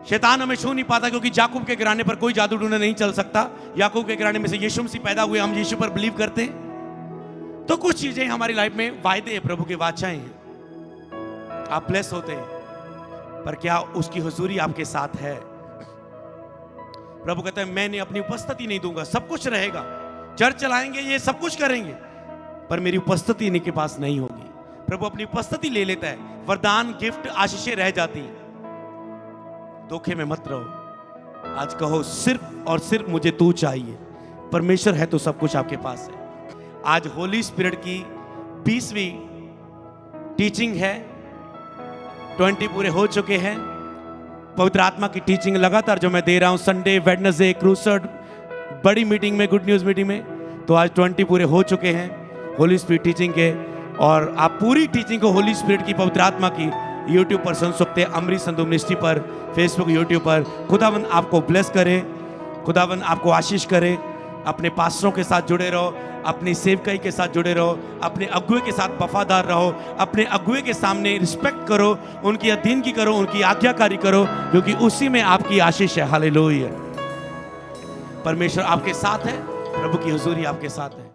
शैतान हमें छू नहीं पाता, क्योंकि याकूब के घराने पर कोई जादू टूना नहीं चल सकता। याकूब के घराने में से यीशु मसीह पैदा हुए, हम यीशु पर बिलीव करते हैं। तो कुछ चीजें हमारी लाइफ में वायदे हैं, प्रभु के वाचाएं हैं, आप ब्लेस होते हैं, पर क्या उसकी हुजूरी आपके साथ है? प्रभु कहते हैं मैंने अपनी उपस्थिति नहीं दूंगा, सब कुछ रहेगा, चर्च चलाएंगे, ये सब कुछ करेंगे, पर मेरी उपस्थिति इनके पास नहीं होगी। प्रभु अपनी उपस्थिति ले लेता है, वरदान, गिफ्ट, आशीषें रह जाती हैं। धोखे में मत रहो, आज कहो सिर्फ और सिर्फ मुझे तू चाहिए। परमेश्वर है तो सब कुछ आपके पास है। आज होली स्पिरिट की 20वीं टीचिंग है, 20 पूरे हो चुके हैं। पवित्र आत्मा की टीचिंग लगातार जो मैं दे रहा हूं, संडे, वेडनेसडे, क्रूसर्ड, बड़ी मीटिंग में, गुड न्यूज मीटिंग में, तो आज 20 पूरे हो चुके हैं होली स्पिरिट टीचिंग के। और आप पूरी टीचिंग को होली स्पिरिट की, पवित्र आत्मा की YouTube पर सुन सकते हैं, अमरीश संधू मिनिस्ट्री पर, फेसबुक, YouTube पर। खुदावन आपको ब्लेस करे, खुदावन आपको आशीष करे। अपने पास्टरों के साथ जुड़े रहो, अपनी सेवकाई के साथ जुड़े रहो, अपने अगुए के साथ वफादार रहो, अपने अगुए के सामने रिस्पेक्ट करो, उनकी अधीन की करो, उनकी आज्ञाकारी करो, क्योंकि उसी में आपकी आशीष है। हालेलुया। परमेश्वर आपके साथ है, प्रभु की हुजूरी आपके साथ है।